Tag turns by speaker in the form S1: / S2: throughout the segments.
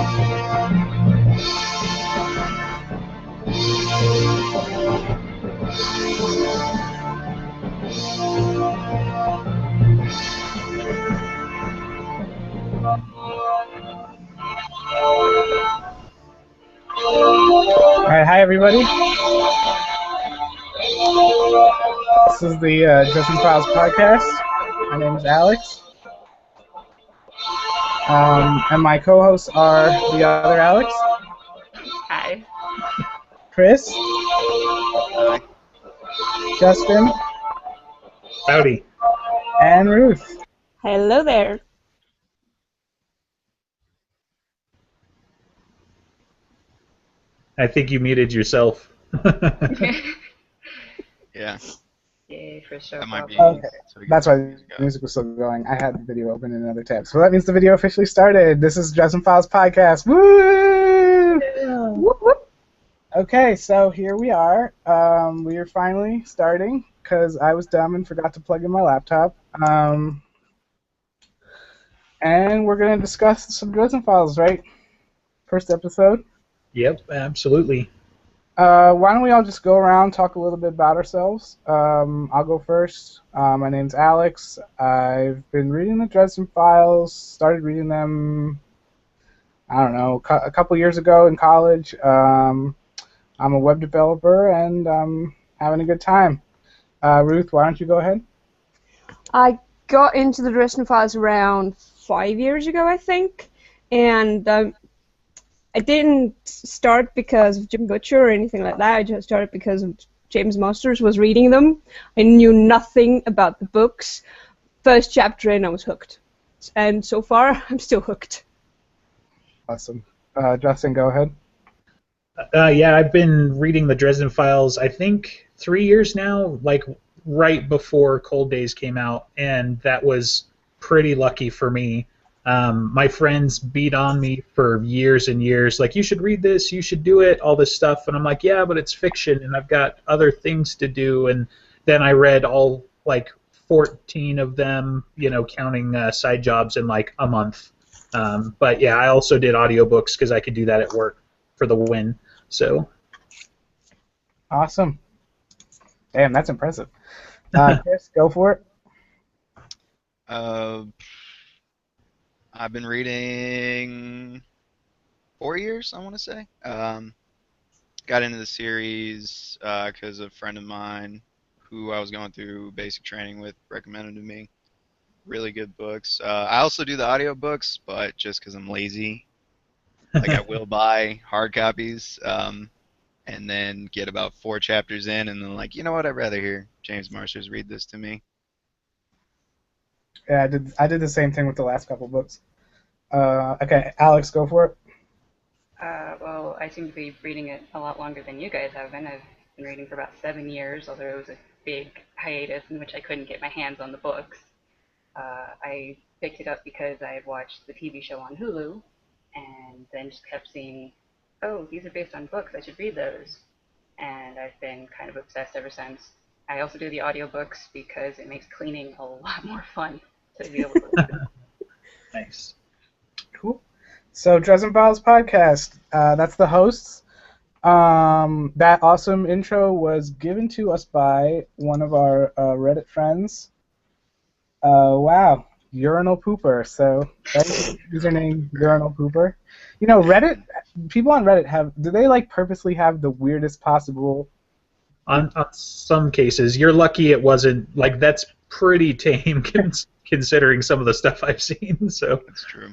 S1: All right, hi everybody. This is the Dresden Files Podcast. My name is Alex, and my co-hosts are the other Alex.
S2: Hi.
S1: Chris.
S3: Hi.
S1: Justin.
S4: Howdy.
S1: And Ruth.
S2: Hello there.
S4: I think you muted yourself.
S3: Yeah.
S2: Yay, for sure.
S3: That might be.
S1: Okay.
S3: So we
S1: That's
S3: get
S1: why
S3: some music
S1: the
S3: up.
S1: music was still going. I had the video open in another tab. So that means the video officially started. This is Dresden Files Podcast. Woo! Whoop, whoop. Okay, so here we are. We are finally starting because I was dumb and forgot to plug in my laptop. And we're going to discuss some Dresden Files, right? First episode.
S4: Yep, absolutely.
S1: Why don't we all just go around, talk a little bit about ourselves. I'll go first. My name's Alex. I've been reading the Dresden Files, started reading them, I don't know, a couple years ago in college. I'm a web developer, and I'm having a good time. Ruth, why don't you go ahead?
S5: I got into the Dresden Files around 5 years ago, I think, and I didn't start because of Jim Butcher or anything like that. I just started because of James Masters was reading them. I knew nothing about the books. First chapter in, I was hooked. And so far, I'm still hooked.
S1: Awesome. Justin, go ahead.
S4: Yeah, I've been reading the Dresden Files, I think, 3 years now, like right before Cold Days came out, and that was pretty lucky for me. My friends beat on me for years and years, like, you should read this, you should do it, all this stuff, and I'm like, yeah, but it's fiction, and I've got other things to do, and then I read all, like, 14 of them, you know, counting side jobs in, like, a month. But, yeah, I also did audiobooks because I could do that at work for the win, so.
S1: Awesome. Damn, that's impressive. Chris, go for it.
S3: I've been reading 4 years, I want to say. Got into the series because a friend of mine who I was going through basic training with recommended to me. Really good books. I also do the audiobooks, but just because I'm lazy. Like, I will buy hard copies and then get about 4 chapters in and then, like, you know what, I'd rather hear James Marsters read this to me.
S1: Yeah, I did the same thing with the last couple books. Okay, Alex, go for it.
S2: Well, I seem to be reading it a lot longer than you guys have been. I've been reading for about 7 years, although it was a big hiatus in which I couldn't get my hands on the books. I picked it up because I had watched the TV show on Hulu, and then just kept seeing, oh, these are based on books, I should read those. And I've been kind of obsessed ever since. I also do the audiobooks because it makes cleaning a lot more fun to be able to listen.
S4: Nice.
S1: Cool. So, Dresden Files Podcast, that's the hosts. That awesome intro was given to us by one of our Reddit friends. Wow, Urinal Pooper. So, that's username Urinal Pooper. You know, Reddit, people on Reddit do they, like, purposely have the weirdest possible...
S4: On some cases, you're lucky it wasn't, like, that's pretty tame considering some of the stuff I've seen, so.
S3: That's true.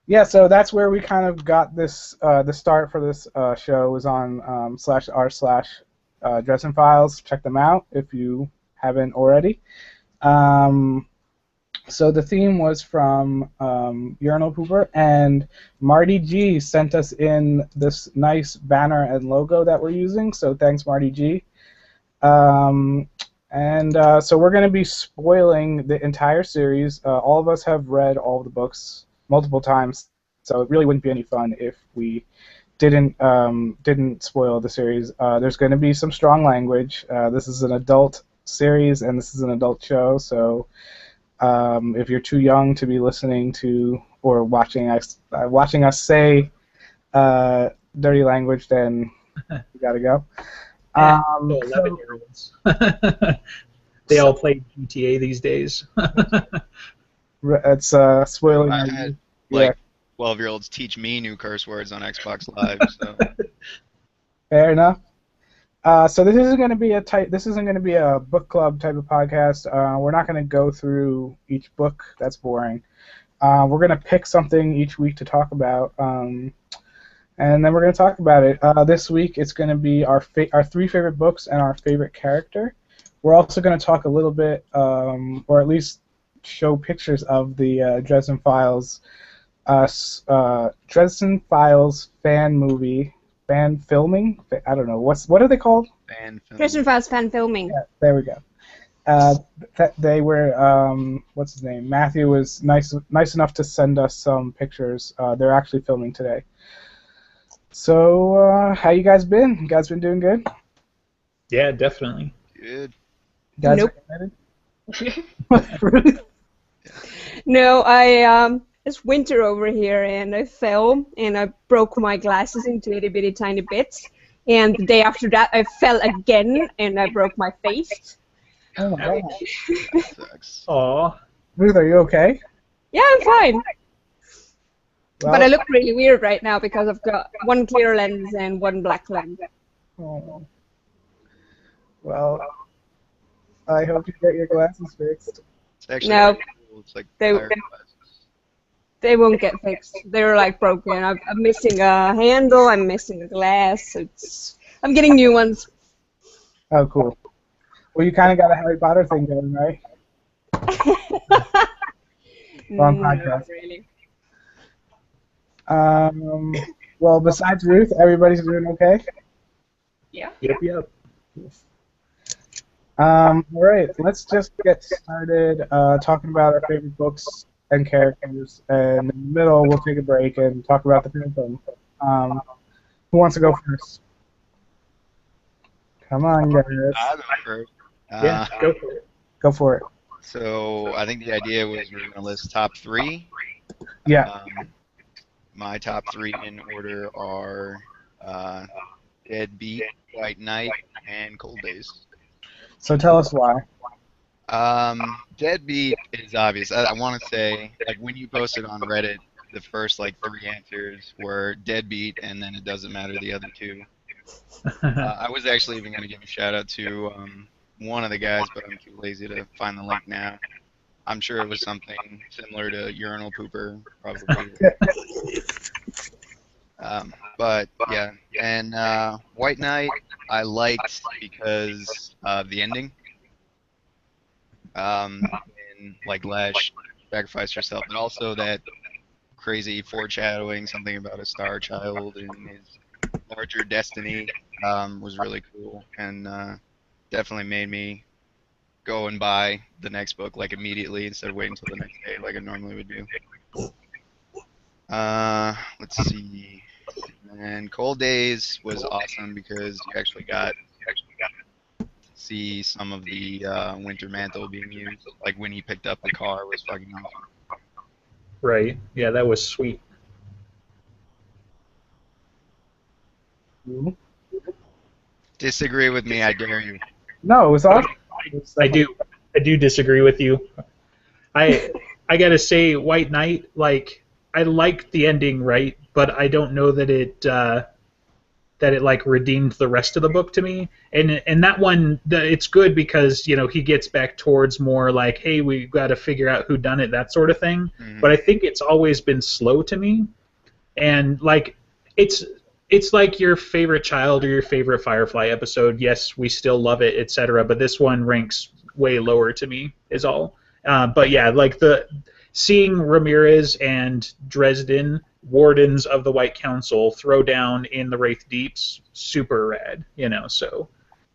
S1: Yeah, so that's where we kind of got this, the start for this show was on /r/Dresden Files. Check them out if you haven't already. So the theme was from Urinal Pooper, and Marty G sent us in this nice banner and logo that we're using, so thanks, Marty G. So we're going to be spoiling the entire series. All of us have read all of the books multiple times, so it really wouldn't be any fun if we didn't spoil the series. There's going to be some strong language. This is an adult series, and this is an adult show, so if you're too young to be listening to or watching us say dirty language, then you gotta go.
S4: So 11-year-olds. They all play GTA these days.
S1: It's spoiling.
S3: I had like 12-year-olds teach me new curse words on Xbox Live. So
S1: Fair enough. So this isn't going to be a book club type of podcast. We're not going to go through each book. That's boring. We're going to pick something each week to talk about, and then we're going to talk about it. This week it's going to be our 3 favorite books and our favorite character. We're also going to talk a little bit, or at least show pictures of the Dresden Files fan filming. I don't know what are they called?
S3: fan film.
S5: Dresden Files fan filming.
S1: Yeah, there we go. They were what's his name? Matthew was nice enough to send us some pictures. They're actually filming today. So how you guys been? You guys been doing good?
S4: Yeah, definitely.
S3: Good.
S1: You guys
S5: Nope.
S1: Really?
S5: No, it's winter over here, and I fell, and I broke my glasses into itty bitty tiny bits. And the day after that, I fell again, and I broke my face.
S1: Oh my god.
S3: That sucks.
S4: Aw.
S1: Ruth, are you okay?
S5: Yeah, I'm fine.
S1: Well,
S5: But I look really weird right now because I've got one clear lens and one black lens.
S1: oh. Well, I hope you get your glasses fixed.
S3: It's actually
S5: No.
S3: really cool. It's like
S5: They-
S3: fire glasses.
S5: They won't get fixed. They're like broken. I'm missing a handle. I'm missing a glass. I'm getting new ones.
S1: Oh, cool. Well, you kind of got a Harry Potter thing going, right? Wrong podcast.
S5: Not really.
S1: Well, besides Ruth, everybody's doing okay?
S2: Yeah.
S4: Yep.
S1: All right, let's just get started talking about our favorite books and characters, and in the middle we'll take a break and talk about the film. Who wants to go first? Come on, guys.
S3: I'll go first.
S4: Yeah, go for it.
S1: Go for it.
S3: So I think the idea was we were going to list top 3.
S1: Yeah.
S3: My top 3 in order are Deadbeat, White Knight, and Cold Days.
S1: So tell us why.
S3: Deadbeat is obvious. I want to say, like, when you posted on Reddit, the first, 3 answers were Deadbeat, and then it doesn't matter the other 2. I was actually even going to give a shout-out to one of the guys, but I'm too lazy to find the link now. I'm sure it was something similar to Urinal Pooper, probably. But, yeah. And White Knight I liked because of the ending. And, Lash sacrificed herself, but also that crazy foreshadowing, something about a star child and his larger destiny, was really cool, and definitely made me go and buy the next book immediately instead of waiting until the next day like I normally would do. Let's see. And Cold Days was awesome because you actually got to see some of the Winter Mantle being used. Like when he picked up the car was fucking awesome.
S4: Right. Yeah, that was sweet.
S3: Disagree with me, I dare you.
S1: No, it was awesome.
S4: I do disagree with you. I gotta say, White Knight, I liked the ending, right? But I don't know that it redeemed the rest of the book to me. And that one, it's good because he gets back towards more hey, we got to figure out who done it, that sort of thing.
S3: Mm-hmm.
S4: But I think it's always been slow to me, and it's like your favorite child or your favorite Firefly episode. Yes, we still love it, etc. But this one ranks way lower to me, is all. But yeah, seeing Ramirez and Dresden, wardens of the White Council, throw down in the Wraith Deeps, super rad.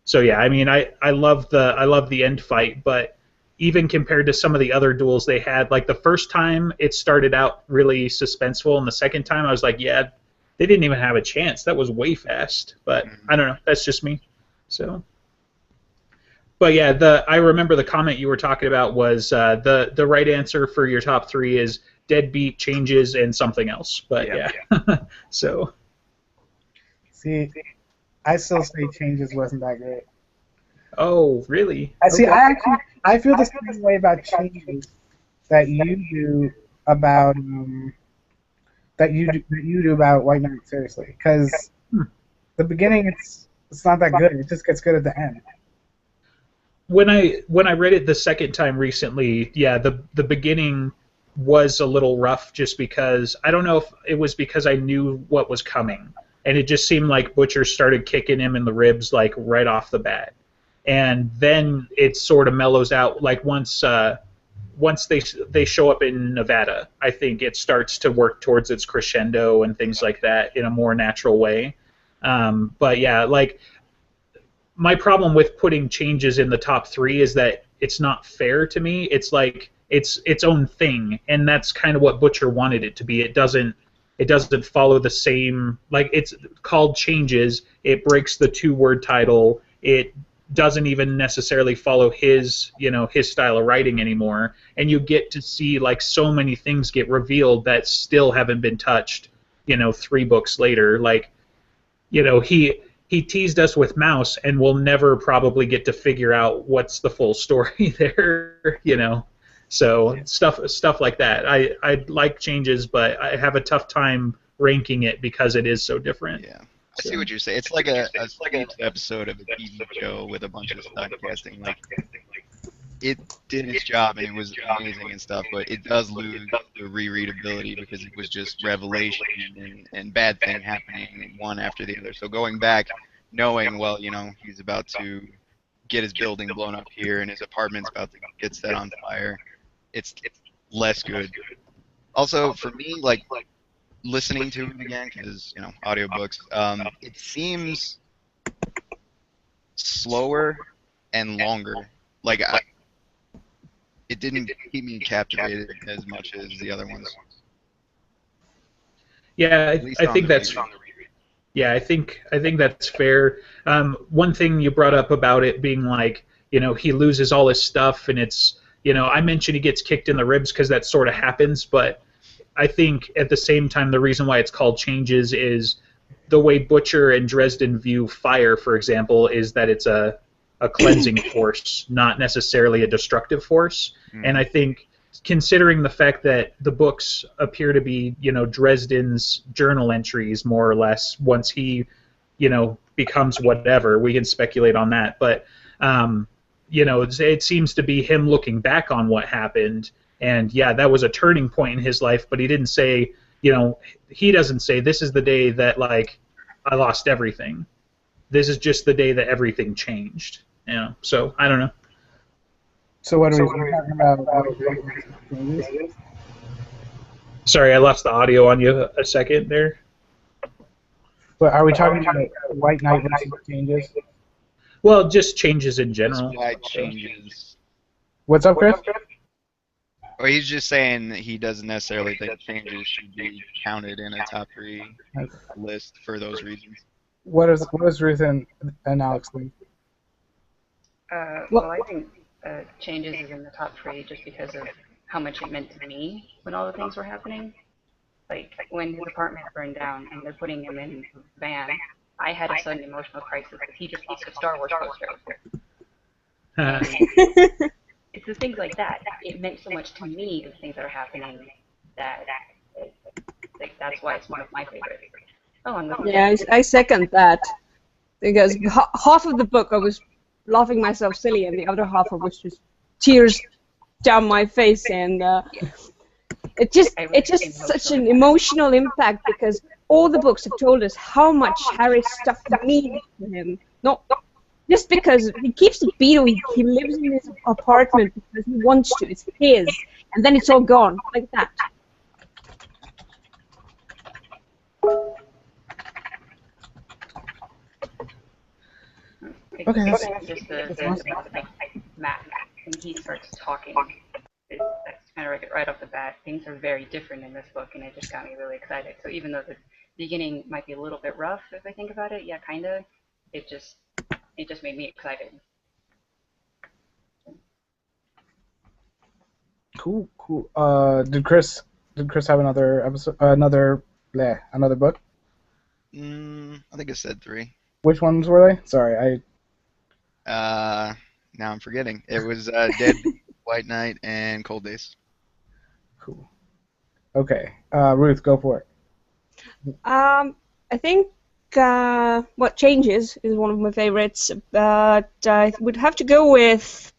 S4: So yeah, I mean, I love the end fight, but even compared to some of the other duels they had, the first time it started out really suspenseful, and the second time I was like, yeah, they didn't even have a chance. That was way fast. But I don't know. That's just me. So. But yeah, I remember the comment you were talking about was the right answer for your top 3 is Deadbeat, Changes, and something else. But yeah. So.
S1: See, I still say Changes wasn't that great.
S4: Oh, really?
S1: I see. I feel the same way about Changes that you do about that you do about White Knight. Seriously, because the beginning it's not that good. It just gets good at the end.
S4: When I read it the second time recently, yeah, the beginning was a little rough just because I don't know if it was because I knew what was coming, and it just seemed like Butcher started kicking him in the ribs like right off the bat, and then it sort of mellows out like once they show up in Nevada. I think it starts to work towards its crescendo and things like that in a more natural way. But yeah, like. My problem with putting Changes in the top 3 is that it's not fair to me. It's like it's its own thing, and that's kind of what Butcher wanted it to be. It doesn't follow the same, like, it's called Changes. It breaks the 2-word title. It doesn't even necessarily follow his style of writing anymore, and you get to see like so many things get revealed that still haven't been touched 3 books later. Like, he teased us with Mouse, and we'll never probably get to figure out what's the full story there, So stuff like that. I like Changes, but I have a tough time ranking it because it is so different.
S3: Yeah, I see what you're saying. It's like a episode of a TV show with a bunch of stunt casting. Like, it did its job and it was amazing and stuff, but it does lose the rereadability because it was just revelation and bad thing happening one after the other. So going back, knowing, well, he's about to get his building blown up here and his apartment's about to get set on fire, it's less good. Also, for me, like, listening to it again, because, audiobooks, it seems slower and longer. Like, it didn't keep me captivated as much as the other ones.
S4: Yeah, I think that's. Yeah, I think that's fair. One thing you brought up about it being like, he loses all his stuff, and it's, I mentioned he gets kicked in the ribs because that sort of happens, but I think at the same time the reason why it's called Changes is the way Butcher and Dresden view fire, for example, is that it's a cleansing force, not necessarily a destructive force. And I think, considering the fact that the books appear to be, Dresden's journal entries, more or less, once he, becomes whatever, we can speculate on that. But, it seems to be him looking back on what happened. And, yeah, that was a turning point in his life, but he didn't say, he doesn't say, this is the day that, like, I lost everything. This is just the day that everything changed. So I don't know.
S1: So what are we talking about?
S4: Sorry, I lost the audio on you a second there.
S1: But are we talking about White Knight versus Changes?
S4: Well, just Changes in general.
S3: Wide Changes.
S1: What's up, Chris?
S3: Or he's just saying that he doesn't necessarily think Changes should be counted in a top 3 list for those reasons.
S1: What does Ruth and Alex think?
S2: Well, I think Changes is in the top 3 just because of how much it meant to me when all the things were happening. Like, when his apartment burned down and they're putting him in the van, I had a sudden emotional crisis because he just lost a Star Wars poster. It's the things like that. It meant so much to me, the things that are happening, that that's why it's one of my favorites. Oh, I'm looking.
S5: Yeah, I second that. Because half of the book I was laughing myself silly, and the other half I was just tears down my face, and it's just such an emotional impact because all the books have told us how much Harry stuff means to him. Not just because he keeps the Beetle, he lives in his apartment because he wants to. It's his, and then it's all gone like that.
S1: Okay, that's
S2: just the Matt, when he starts talking, that's kind of right off the bat. Things are very different in this book, and it just got me really excited. So even though the beginning might be a little bit rough, if I think about it, yeah, kind of, it just made me excited.
S1: Cool. Did Chris Did Chris have another episode? Another book?
S3: I think I said 3.
S1: Which ones were they? Sorry,
S3: Now I'm forgetting. It was Dead, White Knight, and Cold Days.
S1: Cool. Okay, Ruth, go for it.
S5: I think What Changes is one of my favorites, but I would have to go with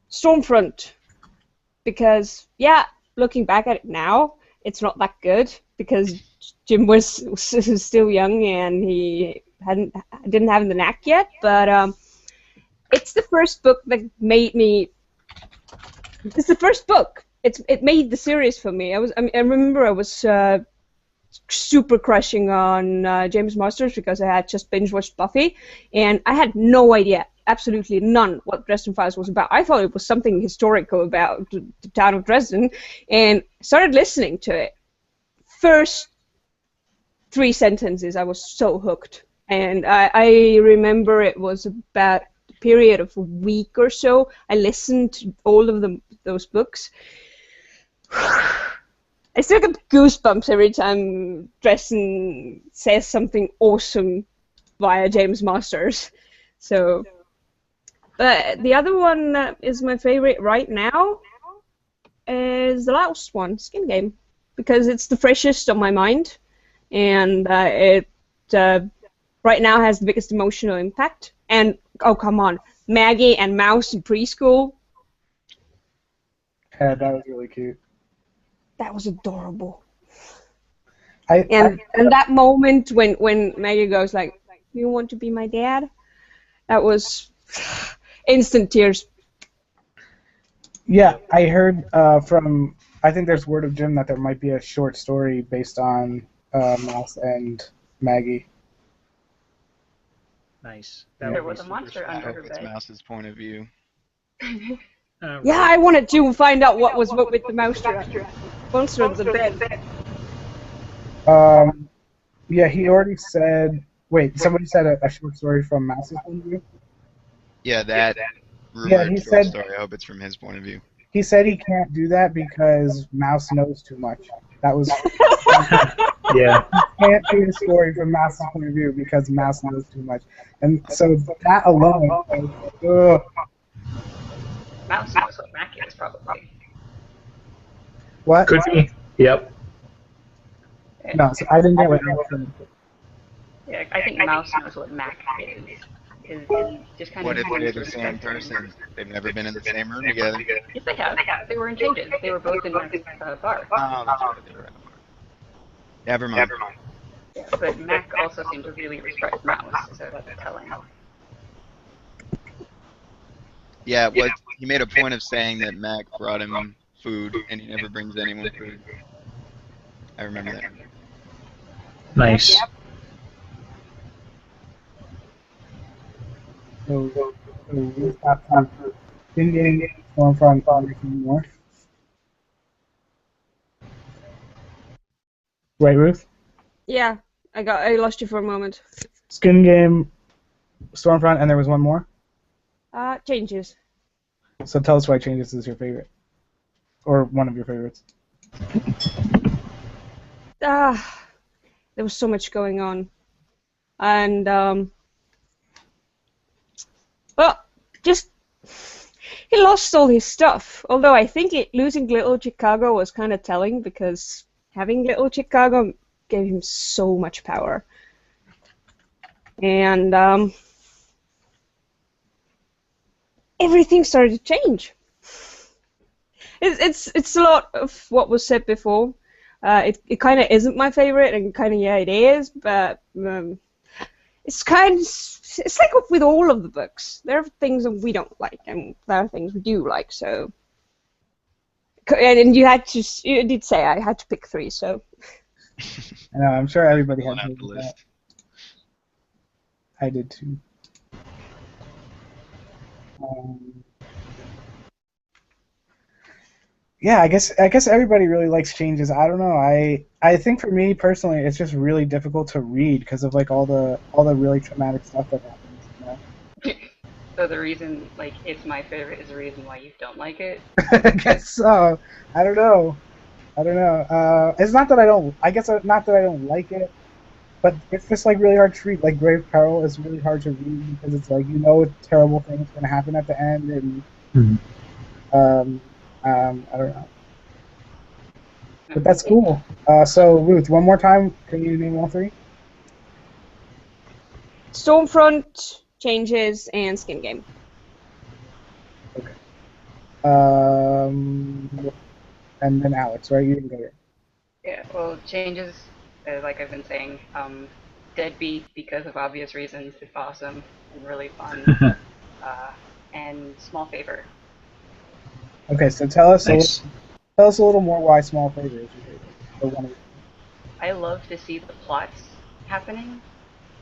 S5: Stormfront, because, yeah, looking back at it now, it's not that good, because Jim was still young and he didn't have the knack yet, but it's the first book that made me. It's the first book. It made the series for me. I remember I was super crushing on James Masters because I had just binge watched Buffy, and I had no idea, absolutely none, what Dresden Files was about. I thought it was something historical about the town of Dresden, and started listening to it. First 3 sentences, I was so hooked, and I remember it was about a period of a week or so. I listened to all of those books. I still get goosebumps every time Dresden says something awesome via James Masters. So, but the other one that is my favorite right now is the last one, Skin Game, because it's the freshest on my mind, and it right now has the biggest emotional impact. And oh, come on, Maggie and Mouse in preschool.
S1: Yeah, that was really cute.
S5: That was adorable. And that moment when Maggie goes like, "You want to be my dad?" That was instant tears.
S1: Yeah, I heard from, I think there's word of Jim that there might be a short story based on Mouse and Maggie.
S4: Nice.
S2: There was a monster
S3: I
S2: under
S3: hope
S2: her
S3: it's
S2: bed.
S3: Mouse's point of view.
S5: Yeah, I wanted to find out what was with the monster under the bed.
S1: Yeah, he already said. Wait, somebody said a short story from Mouse's point of view.
S3: Yeah, that
S1: Yeah,
S3: rumored
S1: he
S3: short
S1: said.
S3: story. I hope it's from his point of view.
S1: He said he can't do that because Mouse knows too much. That was.
S4: Yeah.
S1: Can't do the story from Mouse's point of view because Mouse knows too much, and so that alone. Ugh.
S2: Mouse knows what Mac is, probably.
S1: What?
S4: Could be. Yep.
S1: No, so I didn't get what you said.
S2: Yeah, I think Mouse knows what Mac is. Because he just kind
S3: What
S2: of
S3: if they're the same person? They've never been in the same room together.
S2: Yes, they have. They were in changes. They were both in Mac's bar.
S3: Oh, that's right. They were in a bar. Never mind.
S2: Yeah, but Mac also seemed to really respect Mouse, so that's telling.
S3: Yeah, he made a point of saying that Mac brought him food, and he never brings anyone food. I remember that.
S4: Nice.
S1: So we've got some Indian Stormfront anything more. Right, Ruth?
S5: Yeah, I lost you for a moment.
S1: Skin Game, Stormfront, and there was one more.
S5: Changes.
S1: So tell us why Changes is your favorite, or one of your favorites.
S5: There was so much going on, and well, just he lost all his stuff. Although I think losing Little Chicago was kind of telling, because having Little Chicago gave him so much power, and everything started to change. It's a lot of what was said before. It kind of isn't my favorite, and kind of it is, but it's like with all of the books. There are things that we don't like, and there are things we do like. So, and you did say I had to pick 3, so.
S1: I know, I'm sure everybody had
S3: Pulling
S1: to
S3: out the
S1: do that.
S3: list.
S1: I did too. Yeah, I guess everybody really likes Changes. I don't know. I think for me personally, it's just really difficult to read because of like all the really traumatic stuff that happens. You know?
S2: So the reason, like, it's my favorite is the reason why you don't like it?
S1: I guess so. I don't know. It's not that I don't. I guess not that I don't like it, but it's just like really hard to read. Like Grave Peril is really hard to read because it's like terrible things going to happen at the end, and
S4: Mhm.
S1: I don't know. But that's cool. So Ruth, one more time, can you name all three?
S5: Stormfront, Changes, and Skin Game.
S1: Okay. And then Alex, right? You didn't go yet.
S2: Yeah, well, Changes, like I've been saying, Deadbeat, because of obvious reasons, it's awesome and really fun. And Small Favor.
S1: Okay, so tell us
S4: Nice.
S1: a little more why Small Favor is your favorite. Or one of your-
S2: I love to see the plots happening.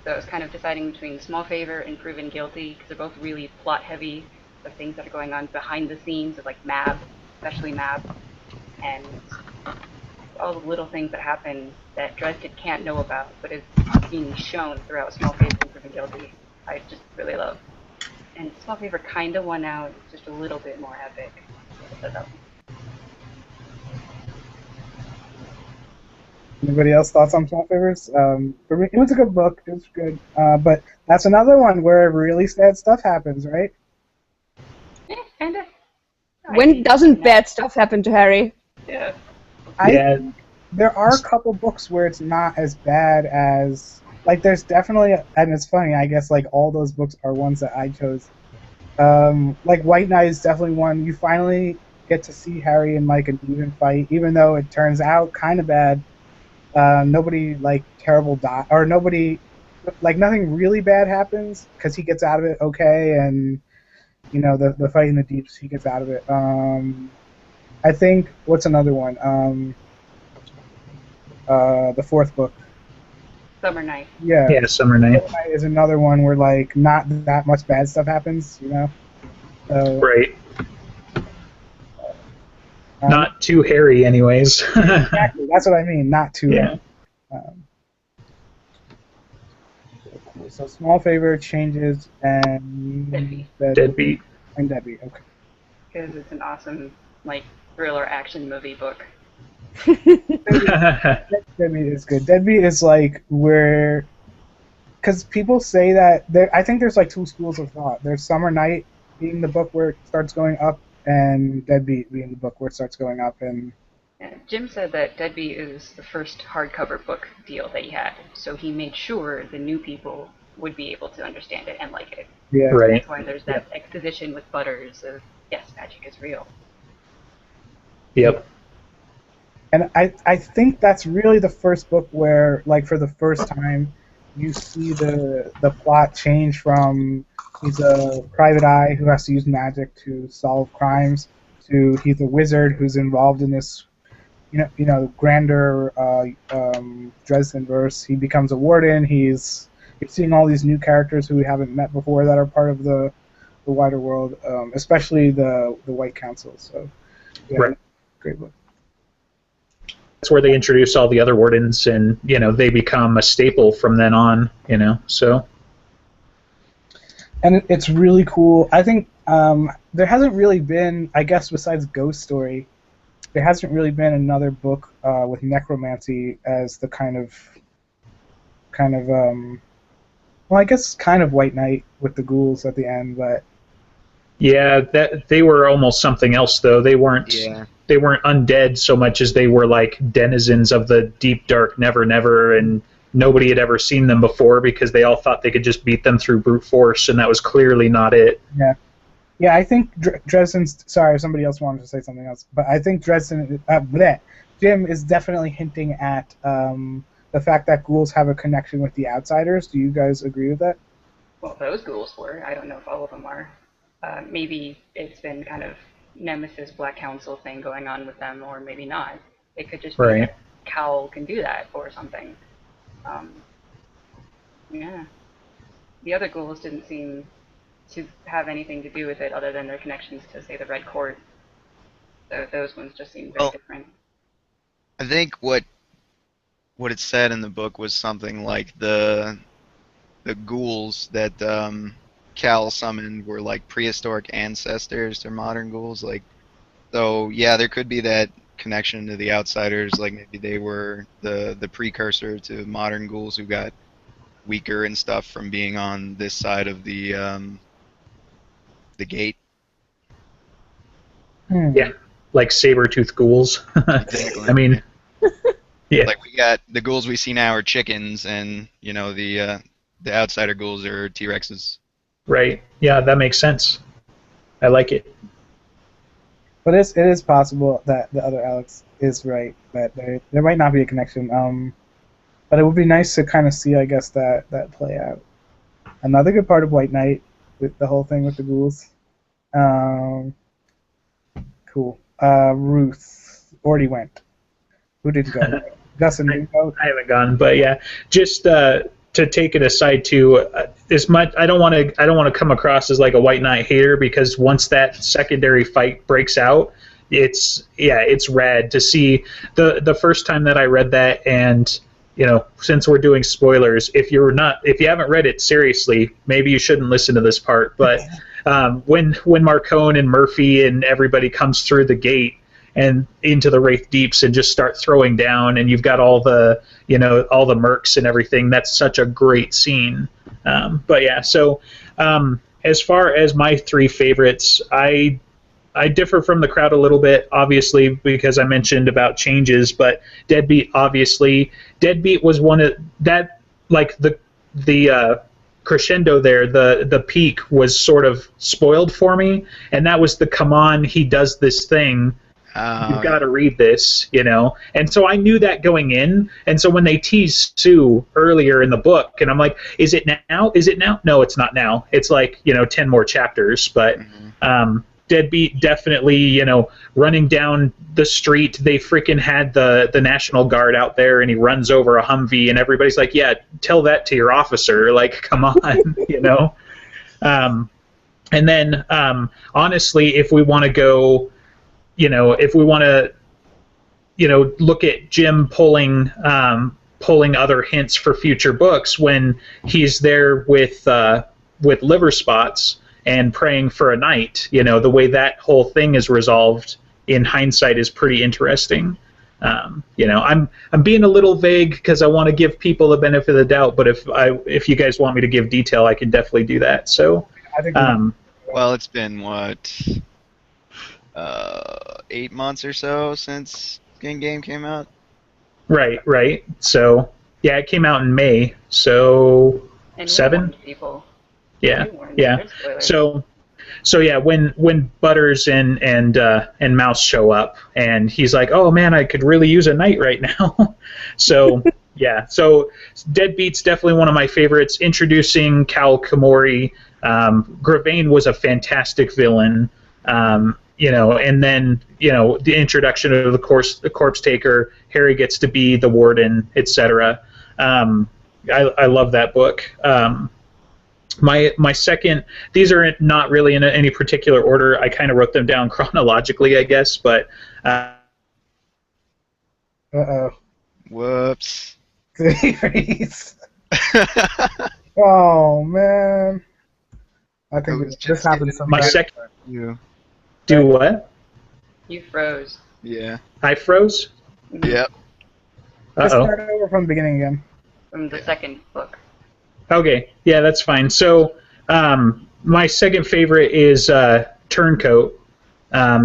S2: So I was kind of deciding between Small Favor and Proven Guilty, because they're both really plot heavy, of things that are going on behind the scenes, of like Mab, especially Mab, and all the little things that happen that Dresden can't know about, but is being shown throughout Small Favor and Proven Guilty. I just really love. And Small Favor kind of won out, it's just a little bit more epic. So that
S1: Anybody else thoughts on Small Favors? For me, it was a good book. It was good. But that's another one where really sad stuff happens, right?
S2: kind of.
S5: When doesn't bad stuff happen to Harry?
S2: Yeah.
S4: Yeah.
S1: There are a couple books where it's not as bad as like. There's definitely, and it's funny. I guess like all those books are ones that I chose. Like White Knight is definitely one. You finally get to see Harry and Mike an even fight, even though it turns out kind of bad. Nobody like terrible or nobody like nothing really bad happens because he gets out of it okay, and the fight in the deeps, he gets out of it. I think what's another one? The fourth book.
S2: Summer Night.
S1: Yeah.
S4: Yeah, Summer Night.
S1: Summer Night is another one where like not that much bad stuff happens, So,
S4: Right. Not too hairy, anyways.
S1: Exactly. That's what I mean. Not too.
S4: Yeah.
S1: So Small Favor, Changes, and
S4: Deadbeat.
S1: And Deadbeat. Okay.
S2: Because it's an awesome, like, thriller action movie book.
S1: Deadbeat is good. Deadbeat is like where, because people say that I think there's like two schools of thought. There's Summer Night being the book where it starts going up, and Deadbeat being the book where it starts going up. And
S2: Yeah, Jim said that Deadbeat is the first hardcover book deal that he had, so he made sure the new people would be able to understand it and like it.
S1: yeah,
S4: Right.
S2: That's why there's that exposition with Butters of, yes, magic is real.
S4: Yep.
S1: And I think that's really the first book where, like, for the first time, you see the plot change from he's a private eye who has to use magic to solve crimes to he's a wizard who's involved in this, grander Dresden verse. He becomes a warden. He's seeing all these new characters who we haven't met before that are part of the wider world, especially the White Council. So, yeah,
S4: Right.
S1: Great book.
S4: That's where they introduce all the other wardens, and they become a staple from then on. So.
S1: And it's really cool. I think there hasn't really been, I guess, besides Ghost Story, there hasn't really been another book with necromancy as the kind of well, I guess kind of White Knight with the ghouls at the end, but
S4: Yeah, that they were almost something else though. They weren't.
S3: Yeah.
S4: They weren't undead so much as they were like denizens of the deep dark never, and nobody had ever seen them before because they all thought they could just beat them through brute force, and that was clearly not it.
S1: yeah, I think Dresden's. Sorry, somebody else wanted to say something else, but I think Jim is definitely hinting at the fact that ghouls have a connection with the outsiders. Do you guys agree with that?
S2: Well, those ghouls were. I don't know if all of them are. Maybe it's been kind of Nemesis Black Council thing going on with them, or maybe not. It could just be
S4: Right.
S2: that Cowl can do that or something. Yeah. The other ghouls didn't seem to have anything to do with it other than their connections to, say, the Red Court. So those ones just seem very
S3: Well,
S2: different.
S3: I think what it said in the book was something like the ghouls that Cal summoned were like prehistoric ancestors to modern ghouls. Like, so yeah, there could be that connection to the outsiders. Like maybe they were the precursor to modern ghouls who got weaker and stuff from being on this side of the gate.
S4: Yeah, like saber-toothed ghouls.
S3: Exactly.
S4: I mean, yeah.
S3: Like we got the ghouls we see now are chickens, and you know the outsider ghouls are T-Rexes.
S4: Right. Yeah, that makes sense. I like it.
S1: But it is possible that the other Alex is right, that there might not be a connection. But it would be nice to kind of see, I guess, that play out. Another good part of White Knight, with the whole thing with the ghouls. Cool. Ruth already went. Who didn't go? Dustin didn't go.
S4: I haven't gone, but yeah, just to take it aside too, as much I don't want to come across as like a White Knight hater, because once that secondary fight breaks out, it's rad to see. The first time that I read that, and you know, since we're doing spoilers, if you haven't read it seriously, maybe you shouldn't listen to this part. But when Marcone and Murphy and everybody comes through the gate and into the Wraith Deeps and just start throwing down, and you've got all the mercs and everything. That's such a great scene. But yeah, so as far as my three favorites, I differ from the crowd a little bit, obviously, because I mentioned about changes, but Deadbeat, obviously. Deadbeat was one of that, like the crescendo there, the peak was sort of spoiled for me, and that was the come on, he does this thing. You've got to read this, you know? And so I knew that going in, and so when they tease Sue earlier in the book, and I'm like, is it now? Is it now? No, it's not now. It's like, 10 more chapters, but Deadbeat definitely, running down the street, they freaking had the National Guard out there, and he runs over a Humvee, and everybody's like, yeah, tell that to your officer, like, come on, And then, honestly, if we want to go... if we want to, look at Jim pulling other hints for future books when he's there with liver spots and praying for a night, the way that whole thing is resolved in hindsight is pretty interesting. I'm being a little vague because I want to give people the benefit of the doubt, but if you guys want me to give detail, I can definitely do that. So,
S1: I think
S3: well, it's been what? 8 months or so since Game came out.
S4: Right. So, yeah, it came out in May. So,
S2: And
S4: 7.
S2: People.
S4: Yeah.
S2: There's spoilers.
S4: So yeah, when Butters and Mouse show up, and he's like, "Oh man, I could really use a knight right now." So yeah, so Deadbeat's definitely one of my favorites. Introducing Cal Kamori, Gravane was a fantastic villain. And then, the introduction of the corpse taker, Harry gets to be the warden, etc. I love that book. My second, these are not really in any particular order. I kind of wrote them down chronologically, I guess, but...
S3: Whoops.
S1: Series. Oh, man. I think this happened sometime.
S4: My second...
S3: You.
S4: Do what?
S2: You froze.
S3: Yeah.
S4: I froze?
S3: Yep.
S1: Just
S4: Uh-oh.
S1: start over from the beginning again.
S2: From the second book.
S4: Okay, yeah, that's fine. So, my second favorite is Turncoat.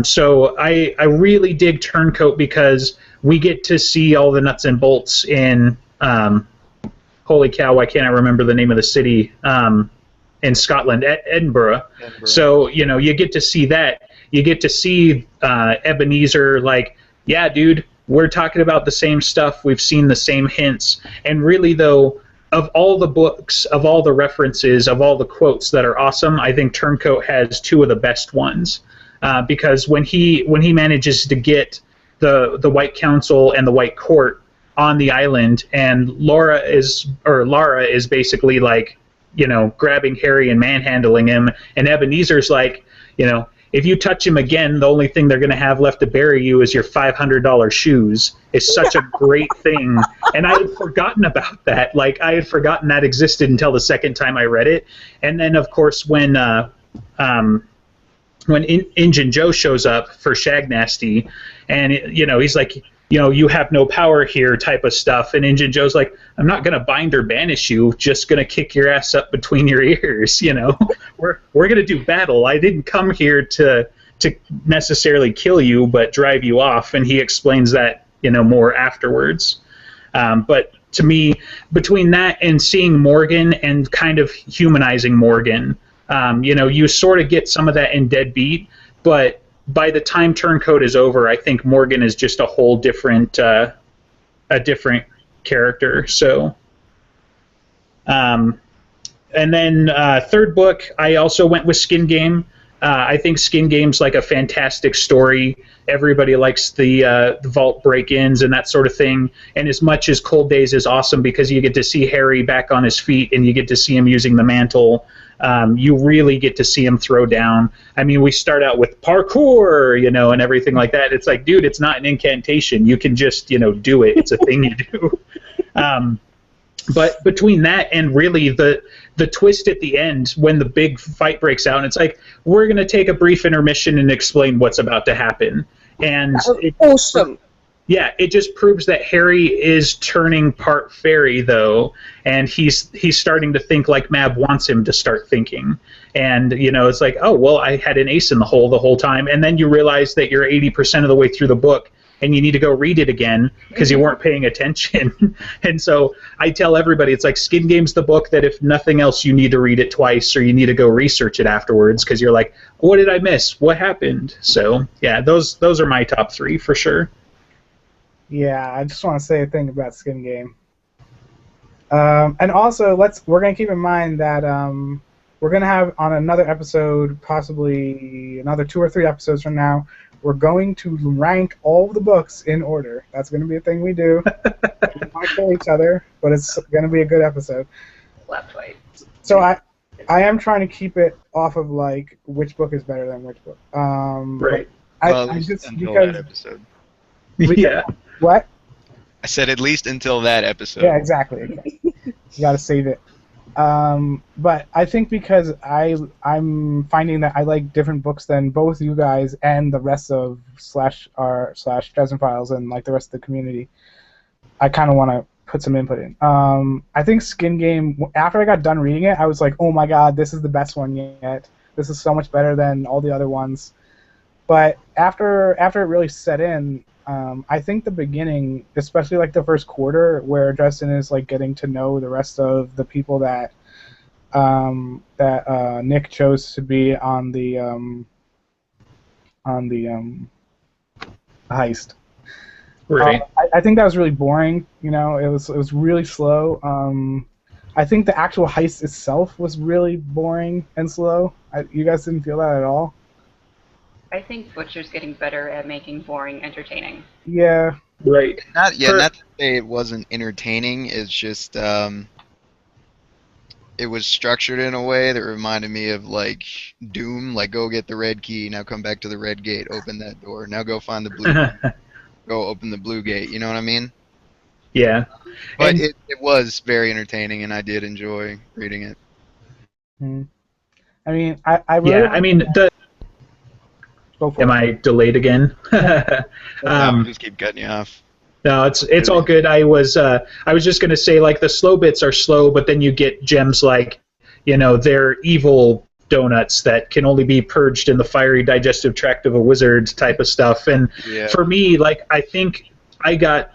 S4: So I really dig Turncoat because we get to see all the nuts and bolts in, holy cow, why can't I remember the name of the city in Scotland, Edinburgh. So, you get to see that. You get to see Ebenezer, like, yeah, dude, we're talking about the same stuff. We've seen the same hints. And really, though, of all the books, of all the references, of all the quotes that are awesome, I think Turncoat has two of the best ones. Because when he manages to get the White Council and the White Court on the island, and Lara is basically like, grabbing Harry and manhandling him, and Ebenezer's like, if you touch him again, the only thing they're going to have left to bury you is your $500 shoes. It's such a great thing. And I had forgotten about that. Like, I had forgotten that existed until the second time I read it. And then, of course, when Injun Joe shows up for Shagnasty, and, he's like, you have no power here type of stuff. And Injun Joe's like, I'm not going to bind or banish you, just going to kick your ass up between your ears, We're going to do battle. I didn't come here to necessarily kill you, but drive you off. And he explains that, more afterwards. But to me, between that and seeing Morgan and kind of humanizing Morgan, you sort of get some of that in Deadbeat, but by the time Turncoat is over, I think Morgan is just a whole different, character. So, and then third book, I also went with Skin Game. I think Skin Game's like a fantastic story. Everybody likes the vault break-ins and that sort of thing. And as much as Cold Days is awesome because you get to see Harry back on his feet and you get to see him using the mantle, you really get to see him throw down. I mean, we start out with parkour, and everything like that. It's like, dude, it's not an incantation. You can just, do it. It's a thing you do. But between that and really the twist at the end when the big fight breaks out, and it's like, we're going to take a brief intermission and explain what's about to happen. And
S5: awesome.
S4: Yeah, it just proves that Harry is turning part fairy, though, and he's starting to think like Mab wants him to start thinking. And, it's like, oh, well, I had an ace in the hole the whole time. And then you realize that you're 80% of the way through the book, and you need to go read it again because you weren't paying attention. And so I tell everybody, it's like Skin Game's the book that if nothing else, you need to read it twice or you need to go research it afterwards because you're like, what did I miss? What happened? So, yeah, those are my top three for sure.
S1: Yeah, I just want to say a thing about Skin Game. And also, we're going to keep in mind that we're going to have on another episode, possibly another 2 or 3 episodes from now, we're going to rank all of the books in order. That's going to be a thing we do. We might kill each other, but it's going to be a good episode.
S2: Left, right.
S1: So I am trying to keep it off of like which book is better than which book.
S4: Right.
S3: Well,
S1: I just
S3: until
S1: because
S3: that episode.
S4: Yeah.
S1: What?
S3: I said at least until that episode.
S1: Yeah, exactly. You got to save it. But I think because I'm finding that I like different books than both you guys and the rest of /Dresden Files and like the rest of the community, I kind of want to put some input in. I think Skin Game, after I got done reading it, I was like, oh my god, this is the best one yet. This is so much better than all the other ones. But after it really set in, I think the beginning, especially like the first quarter, where Dresden is like getting to know the rest of the people that Nick chose to be on the heist.
S4: Right.
S1: I think that was really boring. It was really slow. I think the actual heist itself was really boring and slow. You guys didn't feel that at all?
S2: I think Butcher's getting better at making boring entertaining.
S1: Yeah.
S4: Right.
S3: Not to say it wasn't entertaining. It's just it was structured in a way that reminded me of like Doom. Like, go get the red key. Now come back to the red gate. Open that door. Now go find the blue. Go open the blue gate. You know what I mean?
S4: Yeah.
S3: But it was very entertaining, and I did enjoy reading it.
S1: I mean, I really.
S4: Yeah. I mean Am I delayed again?
S3: Just keep cutting you off.
S4: No, it's all good. I was just gonna say, like, the slow bits are slow, but then you get gems like, they're evil donuts that can only be purged in the fiery digestive tract of a wizard type of stuff. And for me, like, I think I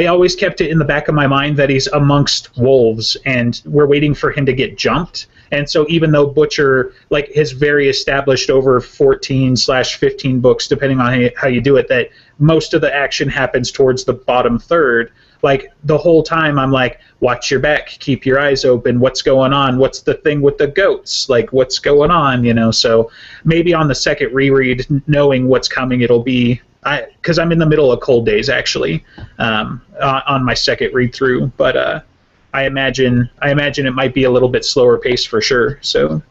S4: always kept it in the back of my mind that he's amongst wolves, and we're waiting for him to get jumped. And so even though Butcher, like, is very established over 14/15 books, depending on how you do it, that most of the action happens towards the bottom third, like, the whole time I'm like, watch your back, keep your eyes open, what's going on, what's the thing with the goats, like, what's going on, so maybe on the second reread, knowing what's coming, it'll be, because I'm in the middle of Cold Days, actually, on my second read through, but I imagine it might be a little bit slower pace for sure. So.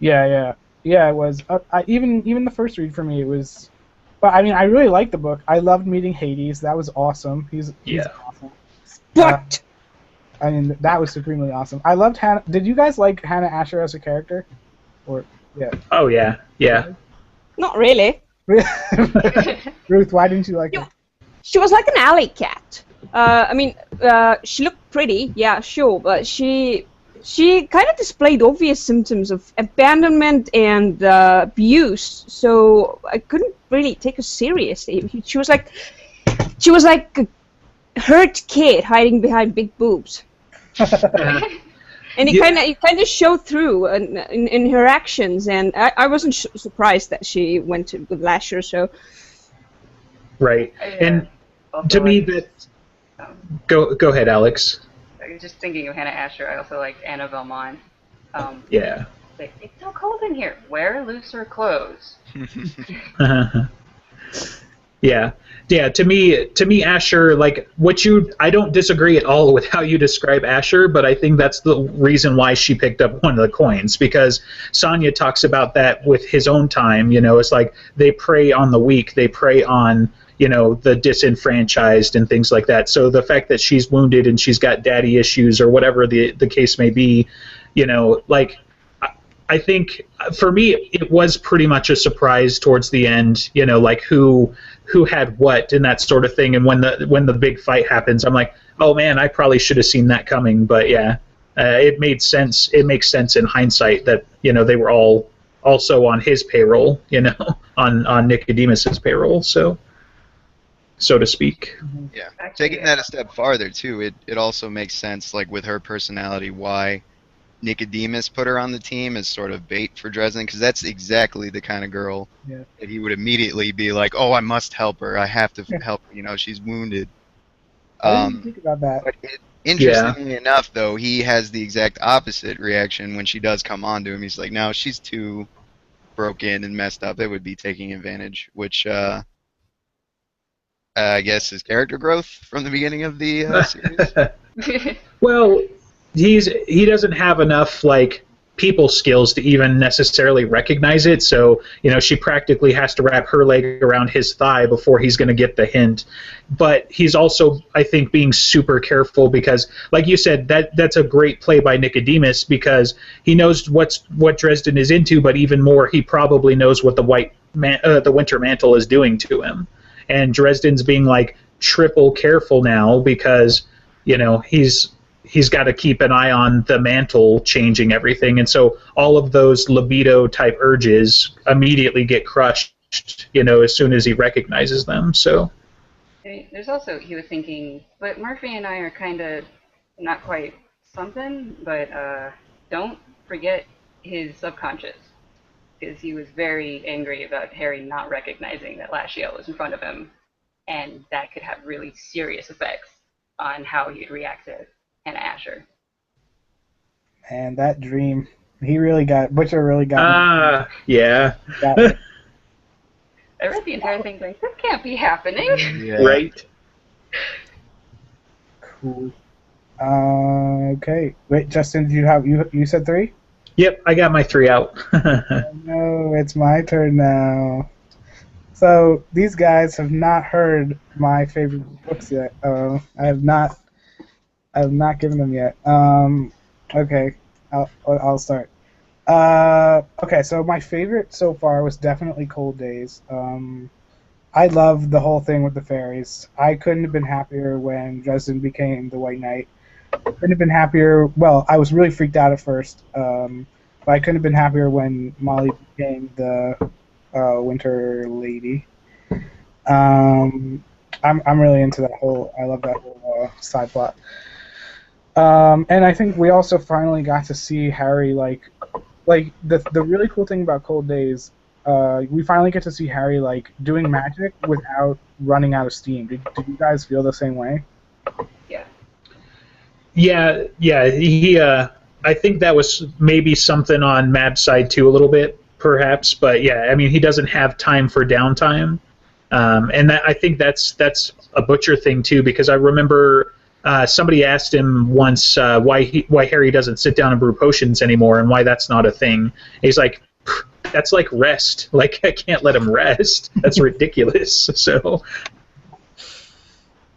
S1: Yeah. Yeah, it was. Even the first read for me, it was. But I mean, I really liked the book. I loved meeting Hades. That was awesome. He's awesome.
S5: What?
S1: I mean, that was supremely awesome. I loved Hannah. Did you guys like Hannah Asher as a character? Or yeah.
S4: Oh yeah, yeah.
S5: Not really.
S1: Ruth, why didn't you like her?
S5: She was like an alley cat. I mean, she looked pretty, yeah, sure, but she kind of displayed obvious symptoms of abandonment and abuse, so I couldn't really take her seriously. She was like a hurt kid hiding behind big boobs. And it kind of showed through in her actions, and I wasn't surprised that she went with Lasher. So,
S4: right, and to me that. Go ahead, Alex.
S2: I was just thinking of Hannah Asher. I also liked Anna Belmont.
S4: Yeah.
S2: It's so cold in here. Wear looser clothes.
S4: Yeah. To me, Asher, like I don't disagree at all with how you describe Asher, but I think that's the reason why she picked up one of the coins, because Sonya talks about that with his own time. It's like they prey on the weak, they prey on the disenfranchised and things like that. So the fact that she's wounded and she's got daddy issues or whatever the case may be, like. I think for me it was pretty much a surprise towards the end, like who had what and that sort of thing. And when the big fight happens, I'm like, oh man, I probably should have seen that coming. But yeah, it made sense. It makes sense in hindsight that they were all also on his payroll, on Nicodemus's payroll, so to speak.
S3: Yeah, taking that a step farther too, it also makes sense, like with her personality, why Nicodemus put her on the team as sort of bait for Dresden, because that's exactly the kind of girl that he would immediately be like, oh, I must help her. I have to help her. She's wounded.
S1: I didn't think about that.
S3: But interestingly enough, though, he has the exact opposite reaction when she does come on to him. He's like, no, she's too broken and messed up. It would be taking advantage, which I guess is character growth from the beginning of the series.
S4: Well, he doesn't have enough like people skills to even necessarily recognize it, so she practically has to wrap her leg around his thigh before he's going to get the hint. But he's also, I think, being super careful because, like you said, that's a great play by Nicodemus, because he knows what Dresden is into, but even more, he probably knows what the Winter Mantle is doing to him. And Dresden's being like triple careful now because he's got to keep an eye on the mantle changing everything, and so all of those libido type urges immediately get crushed, as soon as he recognizes them. So
S2: there's also, he was thinking, but Murphy and I are kind of not quite something, but don't forget his subconscious, because he was very angry about Harry not recognizing that Lashiel was in front of him, and that could have really serious effects on how he'd react to Hannah Asher.
S1: And that dream, Butcher really got me.
S4: Yeah.
S2: I read the entire thing going, this can't be happening.
S3: Yeah.
S4: Right.
S1: Cool. Okay. Wait, Justin, did you said 3?
S4: Yep, I got my 3 out.
S1: No, it's my turn now. So these guys have not heard my favorite books yet. I have not given them yet. Okay, I'll start. Okay, so my favorite so far was definitely Cold Days. I loved the whole thing with the fairies. I couldn't have been happier when Dresden became the White Knight. Couldn't have been happier. Well, I was really freaked out at first, but I couldn't have been happier when Molly became the Winter Lady. I'm really into that whole. I love that whole side plot. And I think we also finally got to see Harry like the really cool thing about Cold Days. We finally get to see Harry like doing magic without running out of steam. Did you guys feel the same way?
S2: Yeah.
S4: Yeah. He. I think that was maybe something on Mab's side too, a little bit, perhaps. But yeah, I mean, he doesn't have time for downtime, and I think that's a Butcher thing too, because I remember. Somebody asked him once why Harry doesn't sit down and brew potions anymore and why that's not a thing. And he's like, that's like rest. Like, I can't let him rest. That's ridiculous. So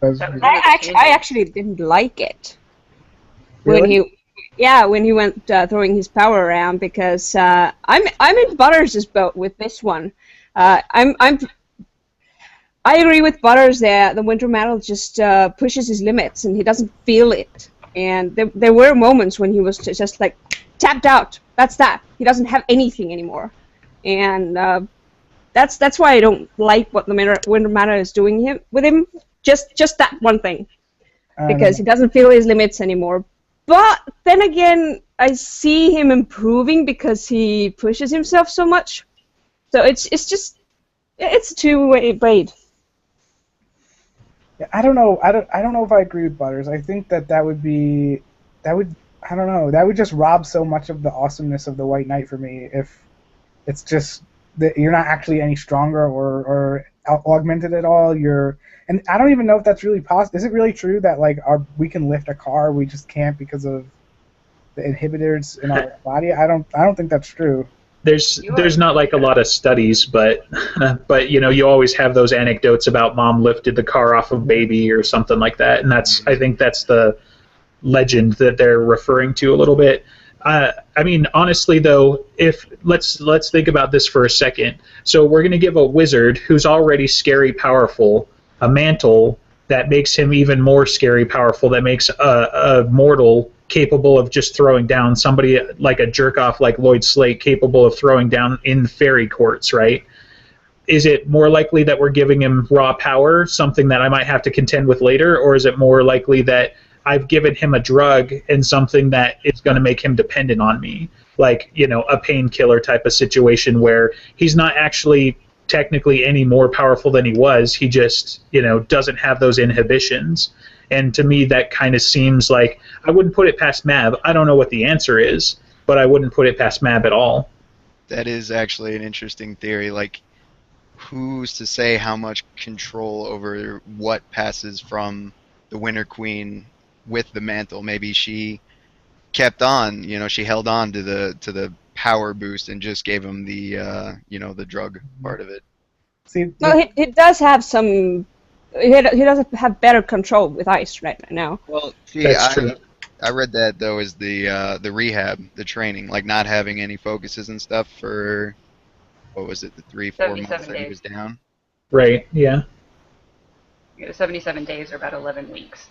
S1: That's-
S2: That was one of the
S5: I
S2: changes.
S5: actually didn't like it
S1: Really?
S5: when he went throwing his power around, because I'm in Butters' boat with this one. I agree with Butters there. The Winter Metal just pushes his limits, and he doesn't feel it. And there were moments when he was just like tapped out. That's that. He doesn't have anything anymore, and that's why I don't like what the Winter Metal is doing with him. Just that one thing,
S1: I don't
S5: because
S1: know.
S5: he doesn't feel his limits anymore. But then again, I see him improving because he pushes himself so much. So it's a two-way blade.
S1: Yeah, I don't know. I don't know if I agree with Butters. I think that would I don't know. That would just rob so much of the awesomeness of the White Knight for me if it's just that you're not actually any stronger or augmented at all. And I don't even know if that's really possible. Is it really true that like we can lift a car, we just can't because of the inhibitors in our body? I don't think that's true.
S4: there's not like a lot of studies, but you always have those anecdotes about mom lifted the car off of baby or something like that, and I think that's the legend that they're referring to a little bit. I mean, honestly, though, if let's think about this for a second. So we're going to give a wizard who's already scary powerful a mantle that makes him even more scary powerful, that makes a mortal capable of just throwing down somebody like a jerk-off like Lloyd Slate capable of throwing down in fairy courts, right? Is it more likely that we're giving him raw power, something that I might have to contend with later, or is it more likely that I've given him a drug and something that is going to make him dependent on me, like, a painkiller type of situation where he's not actually technically any more powerful than he was. He just, doesn't have those inhibitions. And to me, that kind of seems like I wouldn't put it past Mab. I don't know what the answer is, but I wouldn't put it past Mab at all.
S3: That is actually an interesting theory. Like, who's to say how much control over what passes from the Winter Queen with the mantle? Maybe she kept on, she held on to the power boost and just gave him the the drug part of it.
S1: See,
S5: No, he does have some. He does have better control with ice right now.
S3: Well, see,
S4: That's true.
S3: I read that though as the rehab, the training, like not having any focuses and stuff for what was it, the 3-4 months
S2: 77
S3: that he
S2: days.
S3: was down.
S4: Right, yeah.
S2: 77 days or about 11 weeks.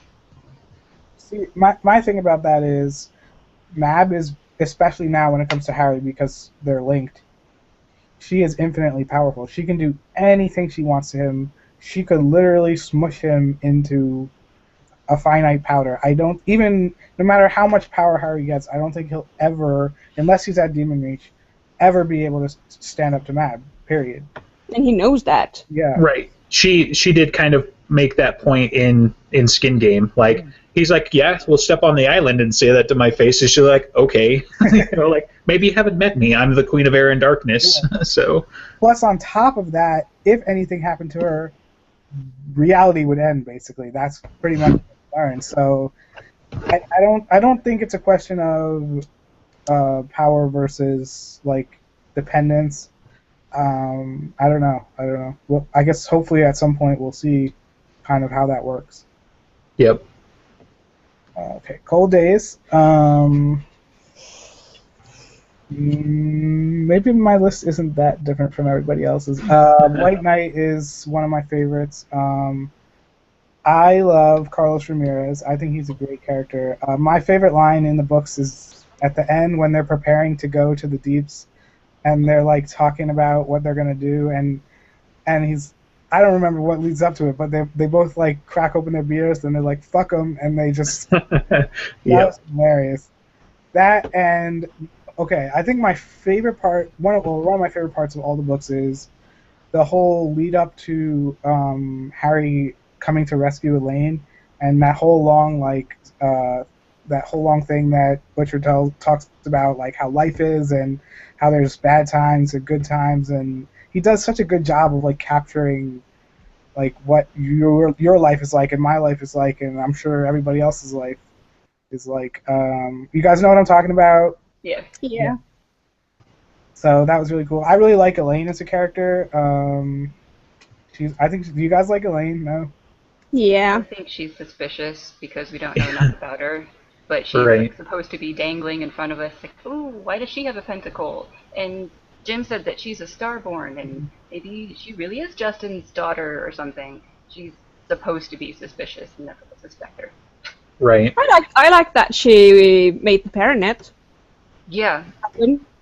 S1: See, my thing about that is Mab is, especially now when it comes to Harry because they're linked, she is infinitely powerful. She can do anything she wants to him. She could literally smush him into a finite powder. No matter how much power Harry gets, I don't think he'll ever, unless he's at Demon Reach, ever be able to stand up to Mab, period.
S5: And he knows that.
S1: Yeah.
S4: Right. She did kind of make that point in Skin Game. Like, he's like, yeah, we'll step on the island and say that to my face. And she's like, okay. Like, maybe you haven't met me. I'm the Queen of Air and Darkness. Yeah. So. Plus,
S1: on top of that, if anything happened to her, reality would end, basically. That's pretty much what we learned. So I don't think it's a question of power versus like dependence. I don't know. Well, I guess hopefully at some point we'll see kind of how that works.
S4: Yep.
S1: Okay, Cold Days. Maybe my list isn't that different from everybody else's. White Knight is one of my favorites. I love Carlos Ramirez. I think he's a great character. My favorite line in the books is at the end when they're preparing to go to the Deeps, and they're like talking about what they're gonna do, and I don't remember what leads up to it, but they both like crack open their beers and they're like fuck them, and they just that was hilarious. That and okay, I think my favorite part, one of my favorite parts of all the books is the whole lead up to Harry coming to rescue Elaine, and that whole long thing that Butcher talks about, like how life is and how there's bad times and good times, and he does such a good job of like capturing like what your life is like and my life is like, and I'm sure everybody else's life is like. You guys know what I'm talking about?
S2: Yeah.
S5: Yeah.
S1: So that was really cool. I really like Elaine as a character. I think, do you guys like Elaine? No?
S5: Yeah.
S2: I think she's suspicious because we don't know enough about her. But she's
S4: Right.
S2: like, supposed to be dangling in front of us, like, ooh, why does she have a pentacle? And Jim said that she's a starborn, and maybe she really is Justin's daughter or something. She's supposed to be suspicious, and never will suspect her.
S4: Right.
S5: I like that she made the Paranet.
S2: Yeah,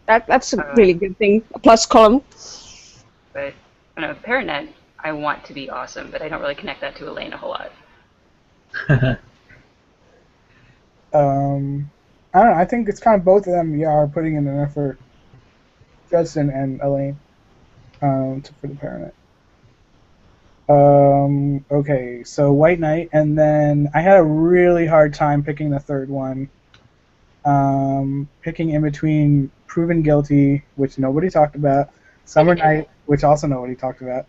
S5: That's a really good thing. A plus column.
S2: but I don't know, Paranet, I want to be awesome, but I don't really connect that to Elaine a whole lot.
S1: I don't know. I think it's kind of both of them. Yeah, are putting in an effort. Justin and Elaine, for the Paranet. Okay, so White Knight, and then I had a really hard time picking the third one. Picking in between Proven Guilty, which nobody talked about, Summer Night, which also nobody talked about.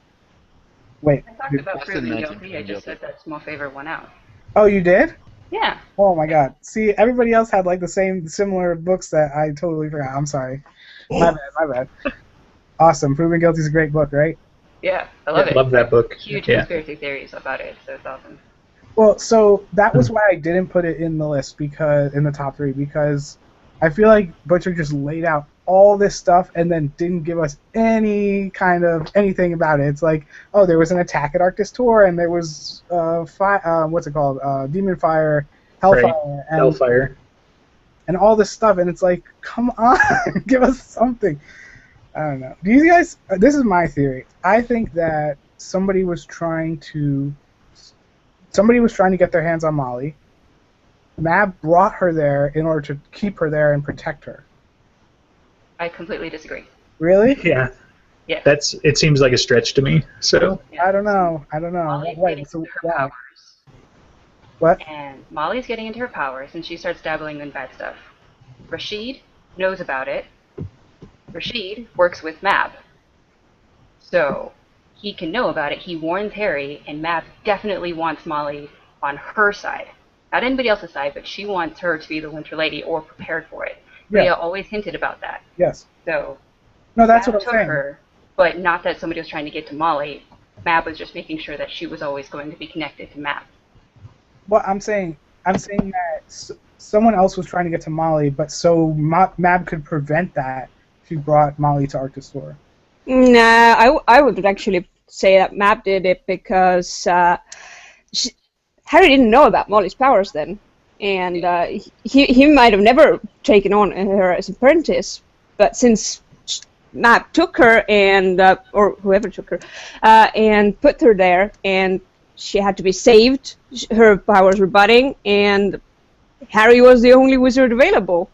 S1: Wait.
S2: I talked about
S3: Justin
S2: Proven
S3: mentioned
S2: Guilty, I just said that's my favorite one out.
S1: Oh, you did?
S2: Yeah.
S1: Oh my God! See, everybody else had like the similar books that I totally forgot. I'm sorry. My bad. Awesome. Proven Guilty is a great book, right?
S2: Yeah, I love it.
S4: Love that book.
S2: Huge
S4: Yeah.
S2: conspiracy theories about it, so it's awesome.
S1: Well, so that was why I didn't put it in the list in the top 3, because I feel like Butcher just laid out all this stuff and then didn't give us any kind of anything about it. It's like, oh, there was an attack at Arctis Tor, and there was what's it called? Demon Fire, Hellfire,
S4: Right. Hellfire.
S1: and all this stuff, and it's like, come on, give us something. I don't know. Do you guys? This is my theory. I think that somebody was trying to get their hands on Molly. Mab brought her there in order to keep her there and protect her.
S2: I completely disagree.
S1: Really?
S4: Yeah.
S2: Yeah.
S4: It seems like a stretch to me. So
S1: I don't know.
S2: Molly's
S1: Wait,
S2: getting
S1: so
S2: into her
S1: why?
S2: powers.
S1: What?
S2: And Molly's getting into her powers, and she starts dabbling in bad stuff. Rashid knows about it. Rashid works with Mab. So he can know about it. He warns Harry, and Mab definitely wants Molly on her side. Not anybody else's side, but she wants her to be the Winter Lady or prepared for it.
S1: Yeah.
S2: Leah always hinted about that.
S1: Yes.
S2: So
S1: No, that's
S2: Mab
S1: what I'm
S2: took
S1: saying.
S2: her, but not that somebody was trying to get to Molly. Mab was just making sure that she was always going to be connected to Mab.
S1: Well, I'm saying that someone else was trying to get to Molly, but so Mab could prevent that, she brought Molly to Arctis Tor.
S5: No, I would actually say that Mab did it because Harry didn't know about Molly's powers then, and he might have never taken on her as an apprentice, but since Mab took her and or whoever took her and put her there, and she had to be saved, her powers were budding, and Harry was the only wizard available.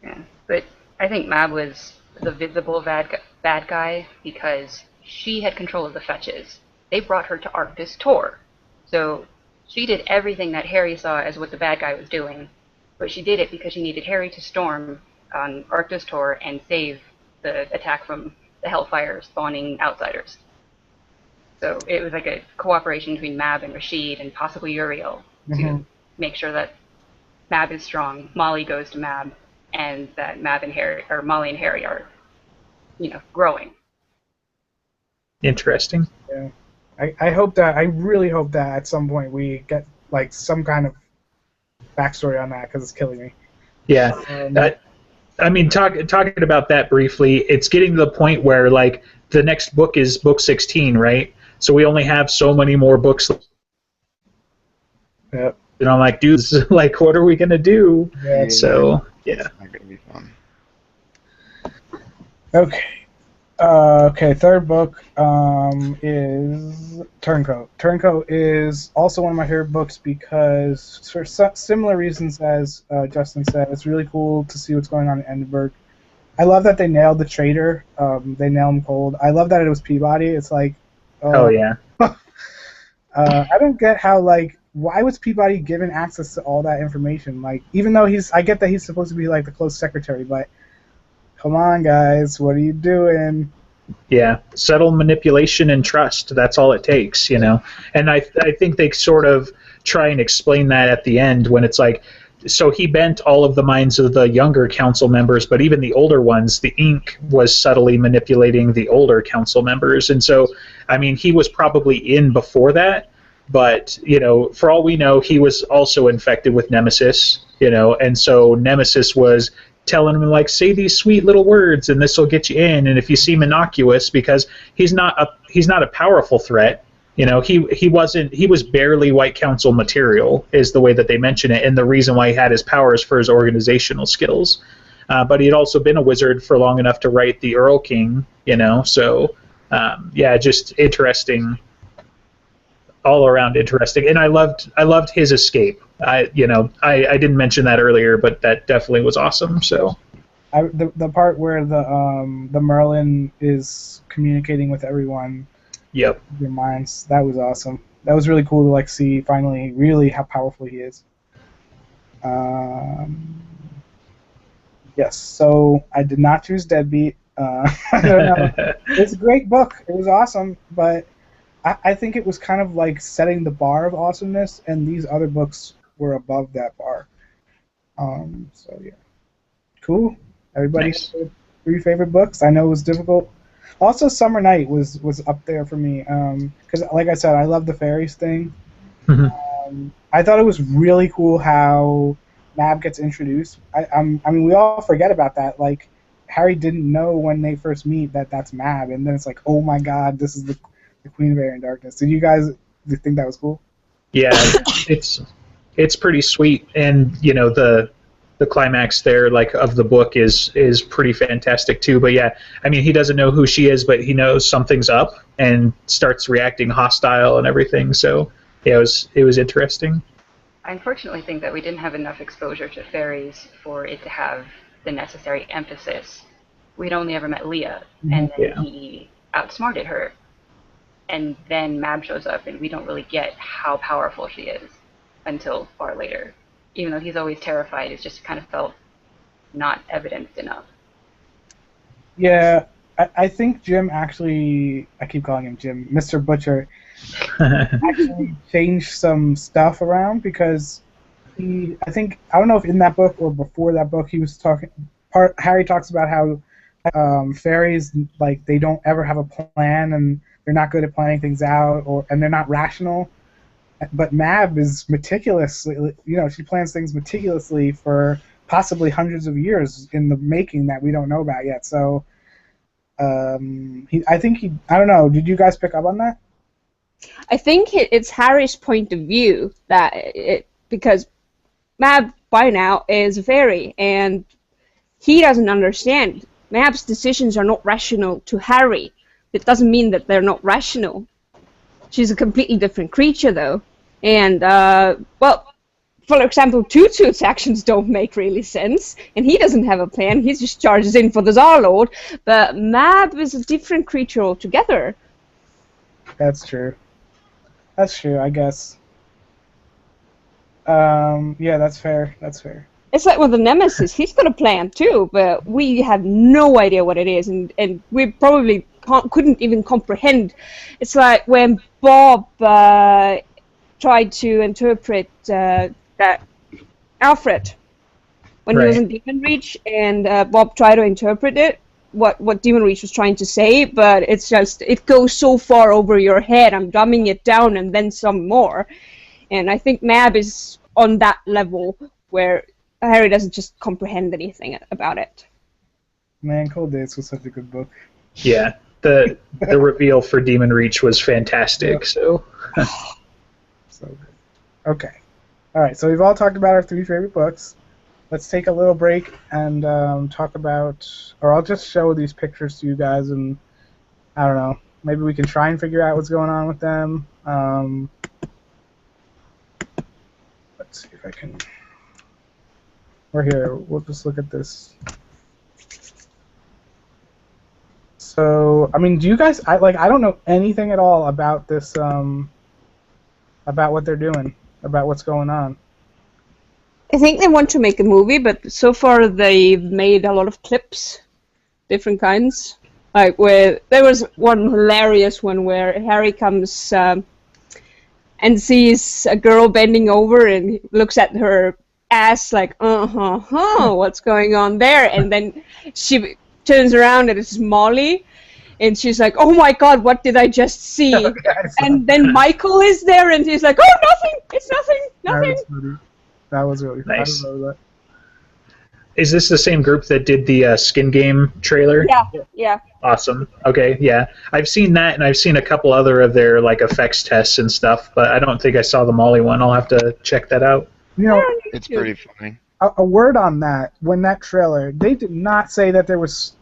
S2: Yeah, but I think Mab was the visible bad guy because she had control of the fetches. They brought her to Arctis Tor. So she did everything that Harry saw as what the bad guy was doing, but she did it because she needed Harry to storm on Arctis Tor and save the attack from the Hellfire spawning outsiders. So it was like a cooperation between Mab and Rashid and possibly Uriel to make sure that Mab is strong, Molly goes to Mab, and that Molly and Harry are, growing.
S4: interesting.
S1: Yeah. I really hope that at some point we get like some kind of backstory on that, because it's killing me.
S4: Yeah. I mean, talking about that briefly, it's getting to the point where like the next book is book 16, right? So we only have so many more books.
S1: Yep.
S4: And I'm like, dude, like, what are we gonna do?
S1: Yeah.
S4: So yeah.
S3: It's not gonna be fun.
S1: Okay. Okay, third book is Turncoat. Turncoat is also one of my favorite books because, for similar reasons as Justin said, it's really cool to see what's going on in Edinburgh. I love that they nailed the traitor. They nailed him cold. I love that it was Peabody. It's like,
S4: Oh yeah.
S1: I don't get how, like, why was Peabody given access to all that information? Like, even though I get that he's supposed to be like the close secretary, but come on, guys, what are you doing?
S4: Yeah, subtle manipulation and trust. That's all it takes, you know. And I think they sort of try and explain that at the end when it's like so he bent all of the minds of the younger council members, but even the older ones, the ink was subtly manipulating the older council members. And so, I mean, he was probably in before that, but, you know, for all we know, he was also infected with Nemesis, you know, and so Nemesis was telling him, like, say these sweet little words and this will get you in, and if you seem innocuous, because he's not a powerful threat. You know, he was barely White Council material, is the way that they mention it, and the reason why he had his powers for his organizational skills. But he had also been a wizard for long enough to write the Earl King, you know, so, yeah, just interesting, all around interesting. And I loved his escape. I didn't mention that earlier, but that definitely was awesome, so.
S1: The part where the Merlin is communicating with everyone.
S4: Yep.
S1: Your minds. That was awesome. That was really cool to like see finally really how powerful he is. Yes. So I did not choose Deadbeat. I don't know. It's a great book. It was awesome, but I think it was kind of like setting the bar of awesomeness, and these other books were above that bar. So yeah. Cool. Everybody,
S4: Nice.
S1: 3 favorite books. I know it was difficult. Also, Summer Night was up there for me because, like I said, I love the fairies thing. I thought it was really cool how Mab gets introduced. I mean, we all forget about that. Like, Harry didn't know when they first meet that that's Mab, and then it's like, oh my God, this is the Queen of Air and Darkness. Did you guys think that was cool?
S4: Yeah, it's pretty sweet, and you know the climax there, like, of the book is pretty fantastic too. But yeah, I mean, he doesn't know who she is, but he knows something's up and starts reacting hostile and everything. So yeah, it was interesting.
S2: I unfortunately think that we didn't have enough exposure to fairies for it to have the necessary emphasis. We'd only ever met Leah, and then he outsmarted her. And then Mab shows up, and we don't really get how powerful she is until far later. Even though he's always terrified, it's just kind of felt not evidenced enough.
S1: Yeah, I think Jim actually, I keep calling him Jim, Mr. Butcher, actually changed some stuff around because I don't know if in that book or before that book, he was talking, Harry talks about how fairies, like, they don't ever have a plan and they're not good at planning things out, and they're not rational. But Mab is meticulous. You know, she plans things meticulously for possibly hundreds of years in the making that we don't know about yet. So, I don't know. Did you guys pick up on that?
S5: I think it's Harry's point of view because Mab by now is a fairy, and he doesn't understand. Mab's decisions are not rational to Harry. It doesn't mean that they're not rational. She's a completely different creature, though. And, well, for example, Toot-Toot's actions don't make really sense, and he doesn't have a plan. He just charges in for the Tsar-Lord. But Mab is a different creature altogether.
S1: That's true. That's true, I guess. Yeah, that's fair. That's fair.
S5: It's like with the Nemesis. He's got a plan, too, but we have no idea what it is, and we probably couldn't even comprehend. It's like when Bob tried to interpret that Alfred when he was in Demon Reach, and Bob tried to interpret it, what Demon Reach was trying to say, but it's just, it goes so far over your head. I'm dumbing it down and then some more. And I think Mab is on that level where Harry doesn't just comprehend anything about it.
S1: Man, Cold Days was such a good book.
S4: Yeah, the reveal for Demon Reach was fantastic. So
S1: good. Okay. All right. So we've all talked about our 3 favorite books. Let's take a little break and talk about, or I'll just show these pictures to you guys, and I don't know. Maybe we can try and figure out what's going on with them. Let's see if I can. We're here. We'll just look at this. So, I mean, do you guys? I don't know anything at all about this. About what they're doing. About what's going on.
S5: I think they want to make a movie, but so far they've made a lot of clips, different kinds. Like where there was one hilarious one where Harry comes and sees a girl bending over and looks at her asks like, what's going on there? And then she turns around and it's Molly, and she's like, oh my God, what did I just see? And then Michael is there, and he's like, oh, nothing, it's nothing.
S1: That was really fun.
S4: Nice.
S1: I remember that.
S4: Is this the same group that did the Skin Game trailer?
S5: Yeah.
S4: Awesome. Okay, yeah. I've seen that, and I've seen a couple other of their like effects tests and stuff, but I don't think I saw the Molly one. I'll have to check that out.
S1: You know,
S3: It's pretty funny.
S1: a word on that. When that trailer, they did not say that there was.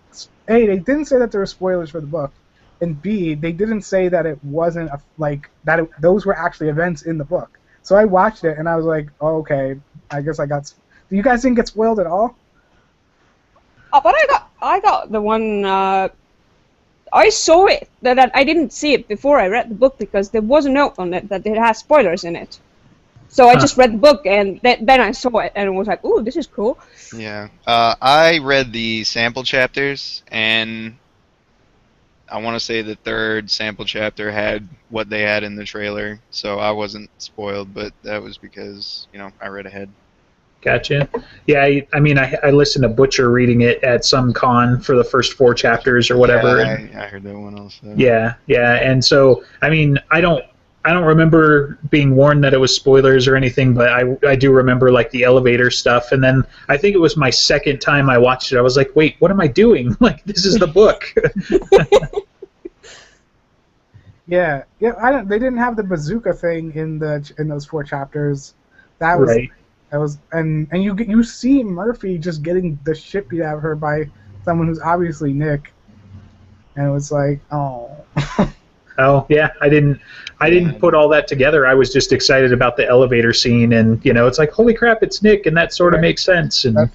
S1: A, they didn't say that there were spoilers for the book, and B, they didn't say that it wasn't those were actually events in the book. So I watched it and I was like, oh, okay, I guess I got. You guys didn't get spoiled at all?
S5: Oh, but I got the one. I saw it. That I didn't see it before I read the book because there was a note on it that it has spoilers in it. So I just read the book, and then I saw it, and was like, ooh, this is cool.
S3: Yeah. I read the sample chapters, and I want to say the third sample chapter had what they had in the trailer, so I wasn't spoiled, but that was because, I read ahead.
S4: Gotcha. Yeah, I mean, I listened to Butcher reading it at some con for the first 4 chapters or whatever.
S3: Yeah, I heard that one also.
S4: Yeah, and so, I mean, I don't remember being warned that it was spoilers or anything, but I do remember like the elevator stuff, and then I think it was my second time I watched it. I was like, wait, what am I doing? Like, this is the book.
S1: Yeah. They didn't have the bazooka thing in those 4 chapters. That was
S4: right.
S1: That was and you see Murphy just getting the shit beat out of her by someone who's obviously Nick, and it was like, oh.
S4: Oh yeah, I didn't put all that together. I was just excited about the elevator scene, and it's like, holy crap, it's Nick, and that sort of makes sense. And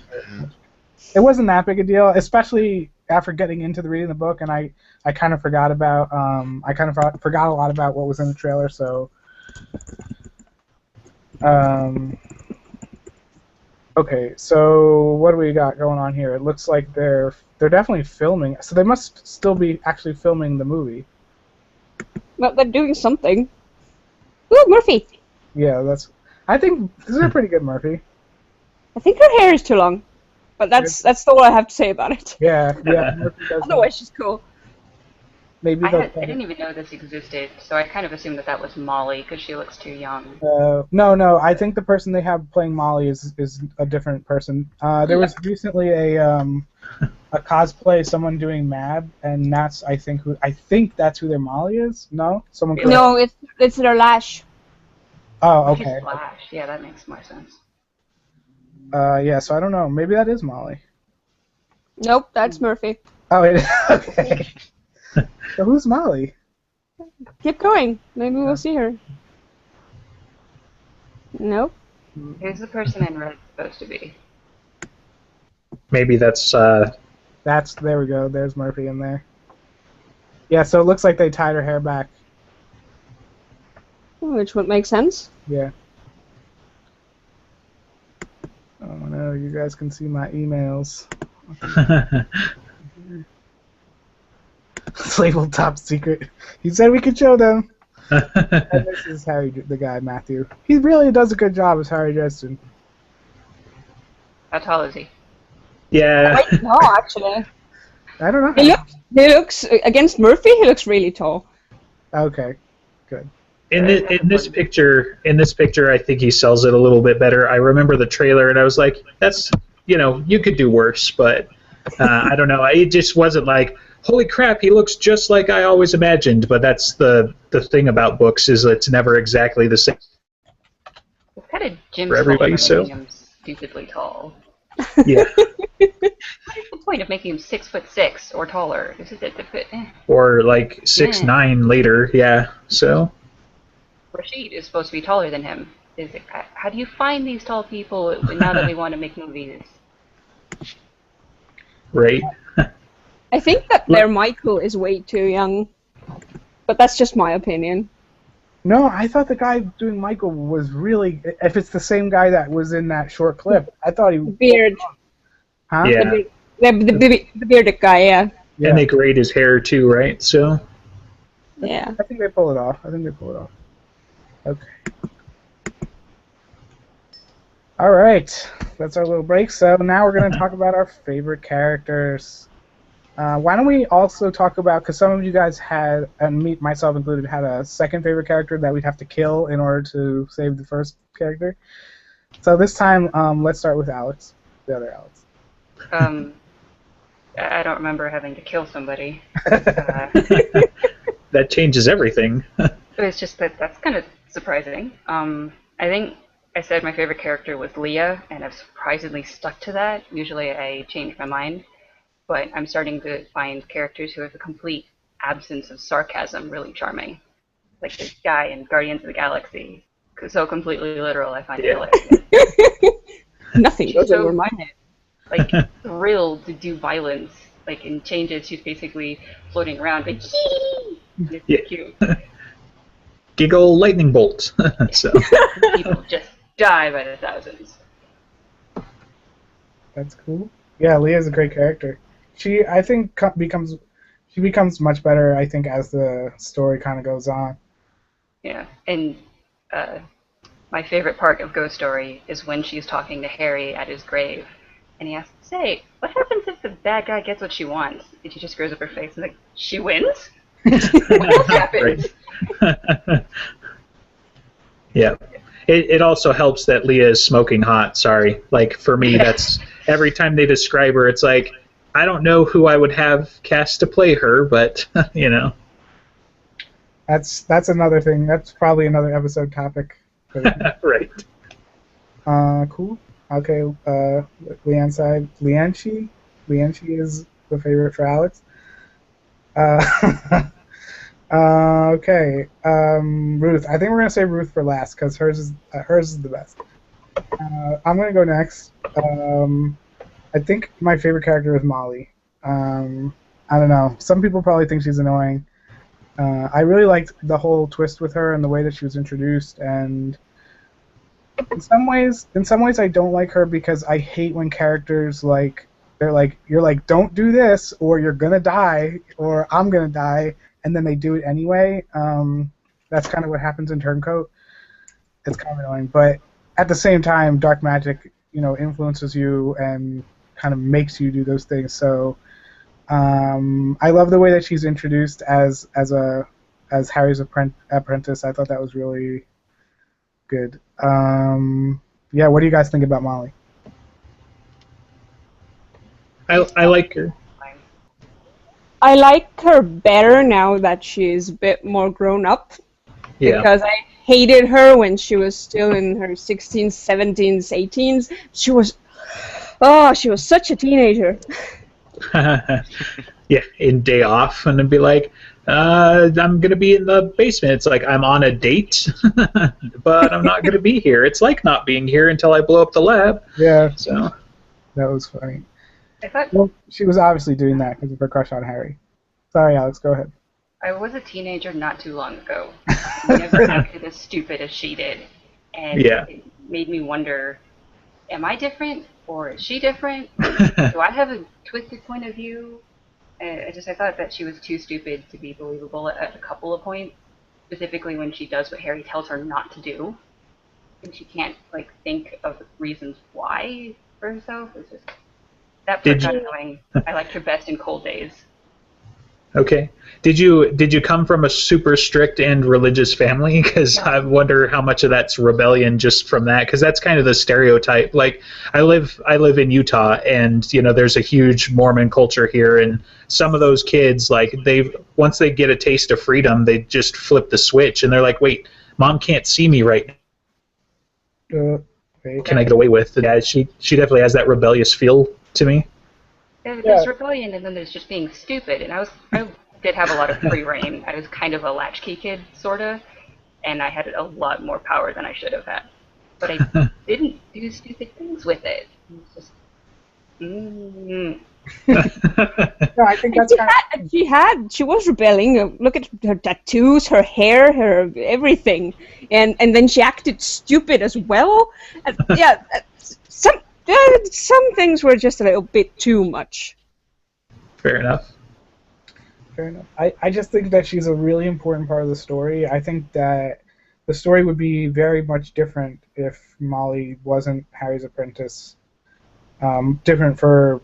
S1: it wasn't that big a deal, especially after getting into the reading the book, and I kind of forgot about forgot a lot about what was in the trailer. So, okay, so what do we got going on here? It looks like they're definitely filming, so they must still be actually filming the movie.
S5: Well, they're doing something. Ooh, Murphy!
S1: Yeah, I think this is a pretty good Murphy.
S5: I think her hair is too long, but that's all I have to say about it.
S1: Yeah. Murphy does
S5: Otherwise, she's cool.
S1: Maybe
S2: I didn't even know this existed, so I kind of assumed that was Molly because she looks too young.
S1: No. I think the person they have playing Molly is a different person. There was recently a cosplay, someone doing Mad, and that's I think that's who their Molly is. No, someone. Correct?
S5: No, it's their Lash.
S1: Oh, okay.
S2: Flash. Yeah, that makes more sense.
S1: Yeah. So I don't know. Maybe that is Molly.
S5: Nope, that's Murphy.
S1: Oh, it is. Okay. So who's Molly?
S5: Keep going. Maybe we'll see her. Nope.
S2: Who's the person in red supposed to be?
S4: maybe that's.
S1: There we go. There's Murphy in there. Yeah, so it looks like they tied her hair back.
S5: Which would make sense.
S1: Yeah. Oh no, you guys can see my emails. It's labeled top secret. He said we could show them. And this is Harry, the guy, Matthew. He really does a good job as Harry Dresden.
S2: How tall is he?
S4: Yeah.
S5: No, actually.
S1: I don't know.
S5: He looks against Murphy. He looks really tall.
S1: Okay, good.
S4: In this picture, I think he sells it a little bit better. I remember the trailer, and I was like, "That's you could do worse," but I don't know. It just wasn't like, "Holy crap, he looks just like I always imagined." But that's the thing about books is it's never exactly the same.
S2: It's kind of Jim
S4: For everybody, so.
S2: making him stupidly tall.
S4: Yeah.
S2: What is the point of making him 6'6" or taller?
S4: Or like 6'9" later, yeah. So.
S2: Rashid is supposed to be taller than him. How do you find these tall people now that we want to make movies?
S4: Right.
S5: I think that their Michael is way too young, but that's just my opinion.
S1: No, I thought the guy doing Michael was really. If it's the same guy that was in that short clip, I thought he.
S5: Beard.
S1: Huh?
S4: Yeah.
S5: The bearded guy, yeah.
S4: And they grade his hair too, right? So.
S5: Yeah.
S1: I think they pull it off. Okay. All right, that's our little break. So now we're going to talk about our favorite characters. Why don't we also talk about, because some of you guys had, and me, myself included, had a second favorite character that we'd have to kill in order to save the first character. So this time, let's start with Alex, the other Alex.
S2: I don't remember having to kill somebody.
S4: That changes everything.
S2: It's just that's kind of surprising. I think I said my favorite character was Leah, and I've surprisingly stuck to that. Usually I change my mind, but I'm starting to find characters who have a complete absence of sarcasm really charming. Like this guy in Guardians of the Galaxy, so completely literal, I find it hilarious.
S5: Nothing goes
S2: So-
S5: over my head.
S2: Like thrilled to do violence. Like in changes, she's basically floating around, like it's
S4: Yeah.
S2: cute.
S4: Giggle lightning bolt. So
S2: People just die by the thousands.
S1: That's cool. Yeah, Leah's a great character. She, I think, becomes much better, I think, as the story kind of goes on.
S2: Yeah, and my favorite part of Ghost Story is when she's talking to Harry at his grave, and he asks, "Say, what happens if the bad guy gets what she wants?" And she just screws up her face and like, "She wins? What else happens?"
S4: yeah. It also helps that Leah is smoking hot. Sorry. Like, for me, that's every time they describe her, it's like, I don't know who I would have cast to play her, but, you know.
S1: That's another thing. That's probably another episode topic.
S4: Right.
S1: Cool. Okay, Leanne's side. Leanne is the favorite for Alex. Okay. Ruth. I think we're gonna save Ruth for last because hers is the best. I'm gonna go next. I think my favorite character is Molly. I don't know. Some people probably think she's annoying. I really liked the whole twist with her and the way that she was introduced, and in some ways I don't like her because I hate when characters you're like don't do this or you're gonna die or I'm gonna die, and then they do it anyway. That's kind of what happens in Turncoat. It's kind of annoying, but at the same time, dark magic, influences you and kind of makes you do those things. So I love the way that she's introduced as Harry's apprentice. I thought that was really good. Yeah, what do you guys think about Molly?
S4: I like her.
S5: I like her better now that she's a bit more grown up.
S4: Yeah.
S5: Because I hated her when she was still in her 16s, 17s, 18s. She was such a teenager.
S4: Yeah, in Day Off, and then be like, I'm going to be in the basement. It's like, I'm on a date, but I'm not going to be here. It's like not being here until I blow up the lab.
S1: Yeah,
S4: So,
S1: that was funny.
S2: I thought
S1: Well, she was obviously doing that because of her crush on Harry. Sorry, Alex, go ahead.
S2: I was a teenager not too long ago. I never acted as stupid as she did, and
S4: Yeah.
S2: it made me wonder: am I different, or is she different? Do I have a twisted point of view? I thought that she was too stupid to be believable at a couple of points, specifically when she does what Harry tells her not to do, and she can't think of reasons why for herself. It's just that part got annoying. I liked her best in Cold Days.
S4: okay. Did you come from a super strict and religious family? Because I wonder how much of that's rebellion just from that. Because that's kind of the stereotype. Like, I live in Utah, and there's a huge Mormon culture here, and some of those kids, once they get a taste of freedom, they just flip the switch, and they're like, wait, Mom can't see me right now.
S1: Wait.
S4: Can I get away with it? Yeah, she definitely has that rebellious feel to me.
S2: Yeah, there's rebellion, and then there's just being stupid. And I did have a lot of free reign. I was kind of a latchkey kid, sorta, and I had a lot more power than I should have had. But I didn't do stupid things with it. It was just,
S1: No, I think that's
S5: She was rebelling. Look at her tattoos, her hair, her everything, and then she acted stupid as well. Yeah, some things were just a little bit too much.
S4: Fair enough.
S1: Fair enough. I just think that she's a really important part of the story. I think that the story would be very much different if Molly wasn't Harry's apprentice. Different for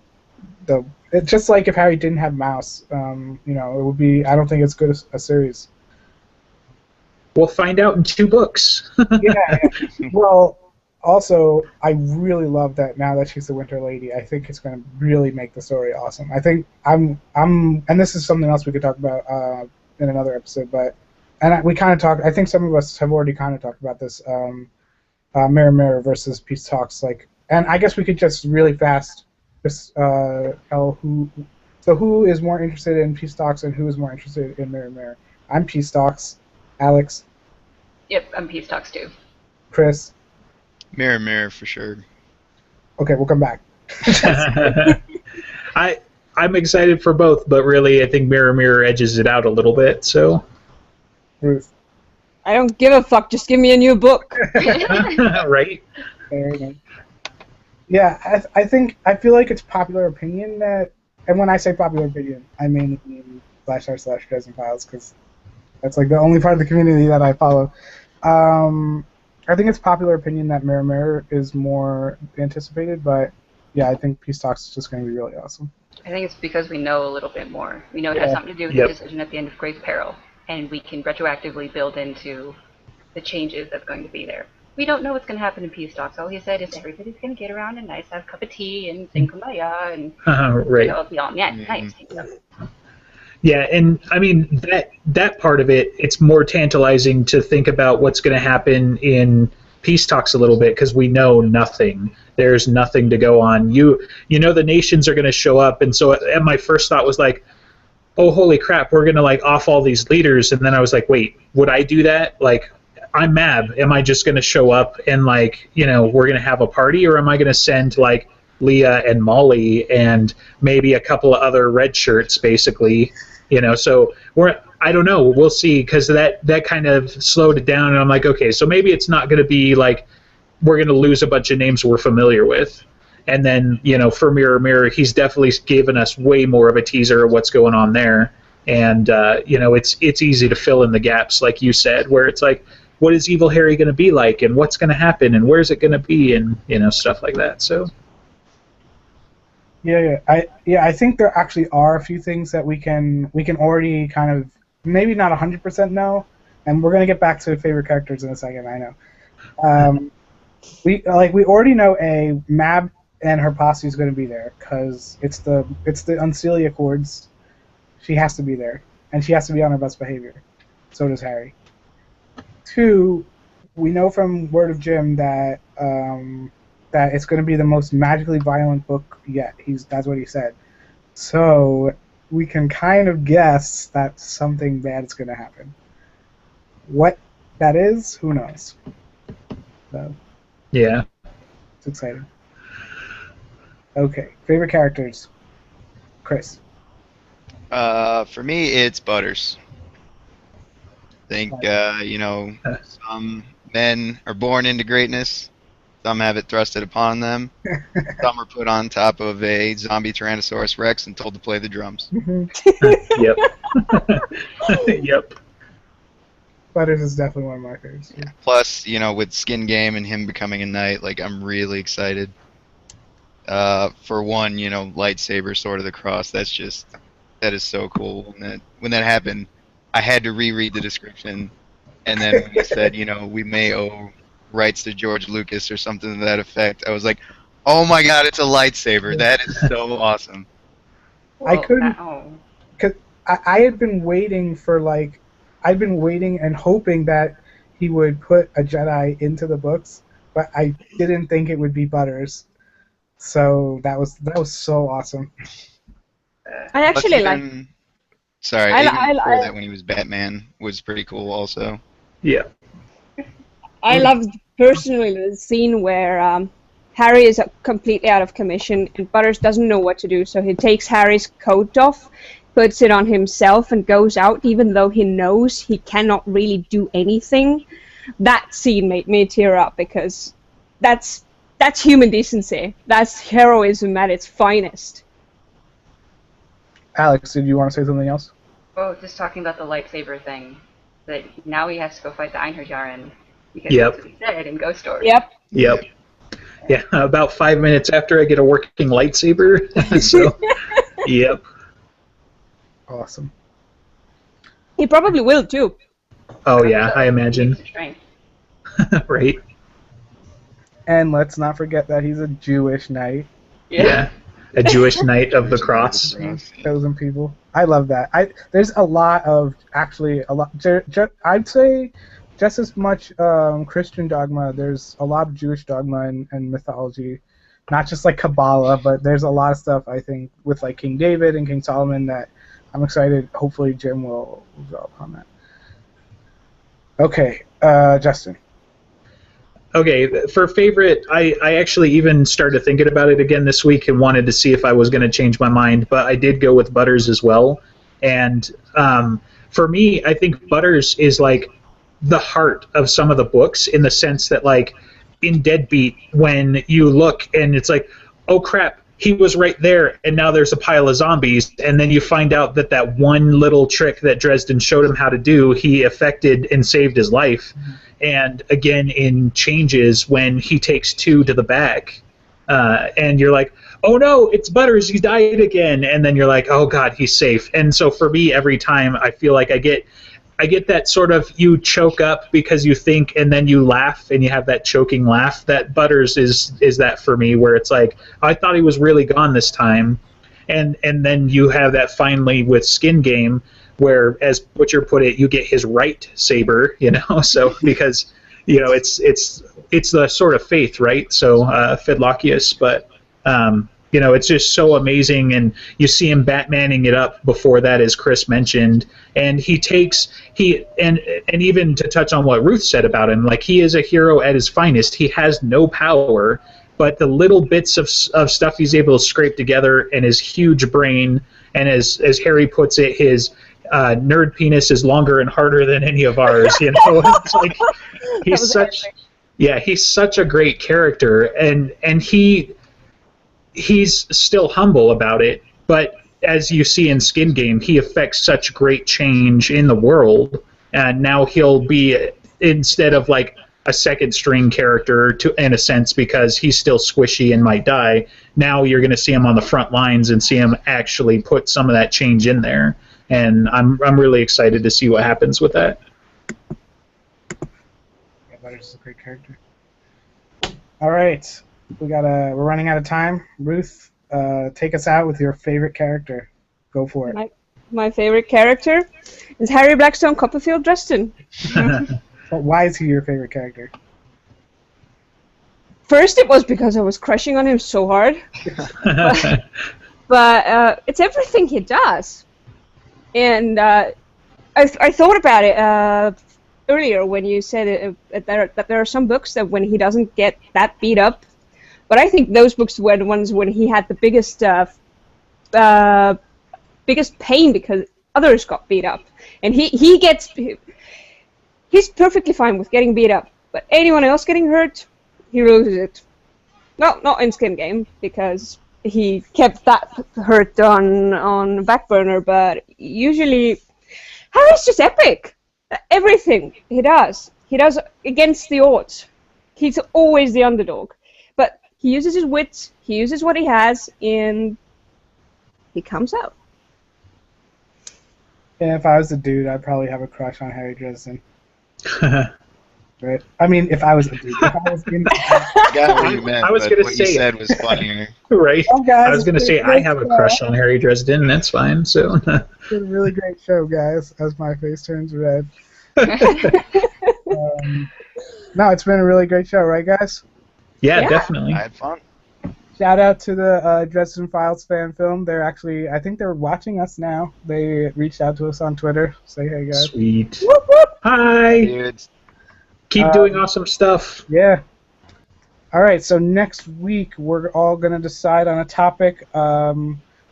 S1: it's just like if Harry didn't have Mouse. It would be. I don't think it's good as a series.
S4: We'll find out in 2 books.
S1: Yeah. Well, also, I really love that now that she's the Winter Lady. I think it's going to really make the story awesome. I think and this is something else we could talk about in another episode, we kind of talked. I think some of us have already kind of talked about this. Mirror Mirror versus Peace Talks, and I guess we could just really fast just tell who. So who is more interested in Peace Talks and who is more interested in Mirror Mirror? I'm Peace Talks. Alex.
S2: Yep, I'm Peace Talks too.
S1: Chris.
S3: Mirror Mirror for sure.
S1: Okay, we'll come back.
S4: I'm excited for both, but really I think Mirror Mirror edges it out a little bit. So.
S1: Ruth.
S5: I don't give a fuck. Just give me a new book.
S4: Right.
S1: Yeah, I feel like it's popular opinion that, and when I say popular opinion, I mainly mean /r/Dresden Files, because that's like the only part of the community that I follow. I think it's popular opinion that Mirror Mirror is more anticipated, but yeah, I think Peace Talks is just going to be really awesome.
S2: I think it's because we know a little bit more. We know it has something to do with the decision at the end of Great Peril, and we can retroactively build into the changes that's going to be there. We don't know what's going to happen in Peace Talks. All he said is everybody's going to get around and nice, have a cup of tea and sing Kumbaya, and
S4: right.
S2: it'll be all nice.
S4: Yeah, and I mean that part of it, it's more tantalizing to think about what's going to happen in Peace Talks a little bit, because we know nothing. There's nothing to go on. You know the nations are going to show up, and so my first thought was like, oh, holy crap, we're going to like off all these leaders, and then I was like, wait, would I do that? Like, I'm Mab. Am I just going to show up and like, we're going to have a party, or am I going to send like Leah and Molly and maybe a couple of other red shirts, basically? So I don't know. We'll see, because that kind of slowed it down, and I'm like, okay, so maybe it's not going to be like we're going to lose a bunch of names we're familiar with. And then, for Mirror Mirror, he's definitely given us way more of a teaser of what's going on there. And, it's easy to fill in the gaps, like you said, where it's like, what is Evil Harry going to be like, and what's going to happen, and where's it going to be, and, stuff like that. So.
S1: I think there actually are a few things that we can already kind of, maybe not 100% know, and we're going to get back to favorite characters in a second, I know. We already know Mab and her posse is going to be there, because it's the Unseelie Accords. She has to be there, and she has to be on her best behavior. So does Harry. 2, we know from Word of Jim that that it's going to be the most magically violent book yet. That's what he said. So we can kind of guess that something bad is going to happen. What that is, who knows? So,
S4: yeah.
S1: It's exciting. Okay, favorite characters. Chris.
S3: For me, it's Butters. I think, some men are born into greatness. Some have it thrusted upon them. Some are put on top of a zombie Tyrannosaurus Rex and told to play the drums.
S4: Yep. Yep.
S1: Butters is definitely one of my favorites.
S3: Yeah. Plus, with Skin Game and him becoming a knight, like, I'm really excited. For one, lightsaber, Sword of the Cross, that is so cool. When that happened, I had to reread the description, and then when he said, we may owe rights to George Lucas or something to that effect, I was like, oh my god, it's a lightsaber. That is so awesome.
S1: I couldn't, because I had been waiting and hoping that he would put a Jedi into the books, but I didn't think it would be Butters. So that was so awesome.
S5: I actually like.
S3: Sorry, even before that, when he was Batman, was pretty cool also.
S4: Yeah.
S5: I loved personally the scene where Harry is completely out of commission and Butters doesn't know what to do, so he takes Harry's coat off, puts it on himself, and goes out, even though he knows he cannot really do anything. That scene made me tear up, because that's human decency. That's heroism at its finest.
S1: Alex, did you want to say something else?
S2: Oh, just talking about the lightsaber thing. that now he has to go fight the Einherjaren because
S4: Yep.
S2: that's what he said in Ghost Story.
S5: Yep.
S4: Yep. Yeah, about 5 minutes after I get a working lightsaber. So, yep.
S1: Awesome.
S5: He probably will too.
S4: Oh yeah, I
S2: He
S4: imagine.
S2: needs the strength.
S4: Right.
S1: And let's not forget that he's a Jewish knight.
S4: Yeah. A Jewish Knight of the Cross.
S1: Chosen people. I love that. There's a lot of I'd say just as much Christian dogma. There's a lot of Jewish dogma and mythology, not just like Kabbalah, but there's a lot of stuff I think with like King David and King Solomon that I'm excited. Hopefully Jim will develop on that. Okay, Justin.
S4: Okay, for favorite, I actually even started thinking about it again this week and wanted to see if I was going to change my mind, but I did go with Butters as well. And for me, I think Butters is like the heart of some of the books in the sense that, like, in Deadbeat, when you look and it's like, oh crap, he was right there, and now there's a pile of zombies, and then you find out that that one little trick that Dresden showed him how to do, he affected and saved his life. Mm-hmm. And again, in Changes, when he takes two to the back, and you're like, oh no, it's Butters, he died again, and then you're like, oh god, he's safe. And so for me, every time I feel like I get that sort of, you choke up because you think, and then you laugh, and you have that choking laugh. That Butters is that for me, where it's like, I thought he was really gone this time, and then you have that finally with Skin Game, where, as Butcher put it, you get his right saber, so because, it's the sort of faith, right? So Fedlacius, but it's just so amazing, and you see him Batmaning it up before that, as Chris mentioned, and and even to touch on what Ruth said about him, like, he is a hero at his finest. He has no power, but the little bits of stuff he's able to scrape together, and his huge brain, and as Harry puts it, his nerd penis is longer and harder than any of ours. It's like he's such a great character, and he's still humble about it, but as you see in Skin Game, he affects such great change in the world, and now he'll be, instead of like a second string character in a sense, because he's still squishy and might die, now you're going to see him on the front lines and see him actually put some of that change in there, and I'm really excited to see what happens with that.
S1: Yeah, Butters is a great character. All right. We're running out of time. Ruth, take us out with your favorite character. Go for it.
S5: My favorite character is Harry Blackstone Copperfield Dresden.
S1: Why is he your favorite character?
S5: First, it was because I was crushing on him so hard. but it's everything he does. And I thought about it earlier when you said that there are some books that when he doesn't get that beat up. But I think those books were the ones when he had the biggest pain because others got beat up, and he's perfectly fine with getting beat up. But anyone else getting hurt, he loses it. Well, not in Skin Game because he kept that hurt on back burner. But usually, Harry's just epic. Everything he does against the odds. He's always the underdog. He uses his wits, he uses what he has, and he comes out.
S1: Yeah, if I was a dude, I'd probably have a crush on Harry Dresden. Right? I mean, if I was a dude. If I was in
S3: I got what you meant,
S4: I was
S3: but
S4: gonna
S3: what
S4: say
S3: you said was funnier.
S4: Right.
S1: Oh, guys,
S4: I was going to say I have a crush on Harry Dresden, and that's fine. So.
S1: It's a really great show, guys, as my face turns red. No, it's been a really great show, right, guys?
S4: Yeah, definitely.
S3: I had fun.
S1: Shout out to the Dresden Files fan film. They're actually, I think they're watching us now. They reached out to us on Twitter. Say hey, guys.
S4: Sweet.
S1: Whoop, whoop.
S4: Hi.
S3: Dude.
S4: Keep doing awesome stuff.
S1: Yeah. All right, so next week we're all going to decide on a topic.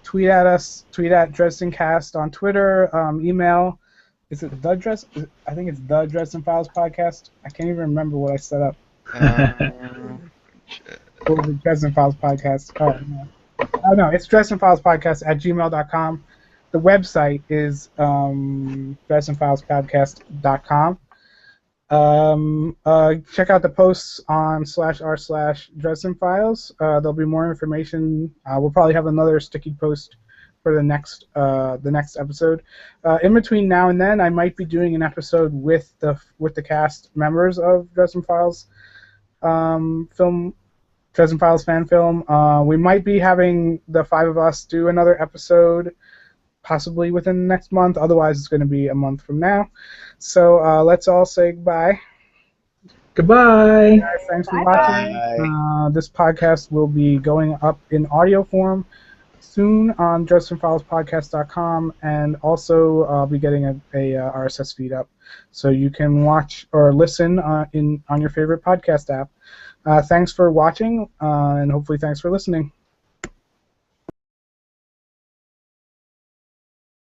S1: Tweet at us, tweet at DresdenCast on Twitter, email. Is it the Dresden? I think it's the Dresden Files Podcast. I can't even remember what I set up. Or the Dresden Files Podcast. Oh, no, it's Dresden Files Podcast at gmail.com. the website is DresdenFilesPodcast.com. Check out the posts on /r/Dresden Files. There'll be more information. We'll probably have another sticky post for the next episode. In between now and then, I might be doing an episode with the cast members of Dresden Files Dresden Files fan film. We might be having the five of us do another episode, possibly within the next month. Otherwise, it's going to be a month from now. So let's all say goodbye.
S4: Goodbye.
S1: Guys, thanks for
S5: Bye-bye.
S1: watching. This podcast will be going up in audio form soon on DresdenFilesPodcast.com, and also I'll be getting a RSS feed up, so you can watch or listen on your favorite podcast app. Thanks for watching, and hopefully thanks for listening.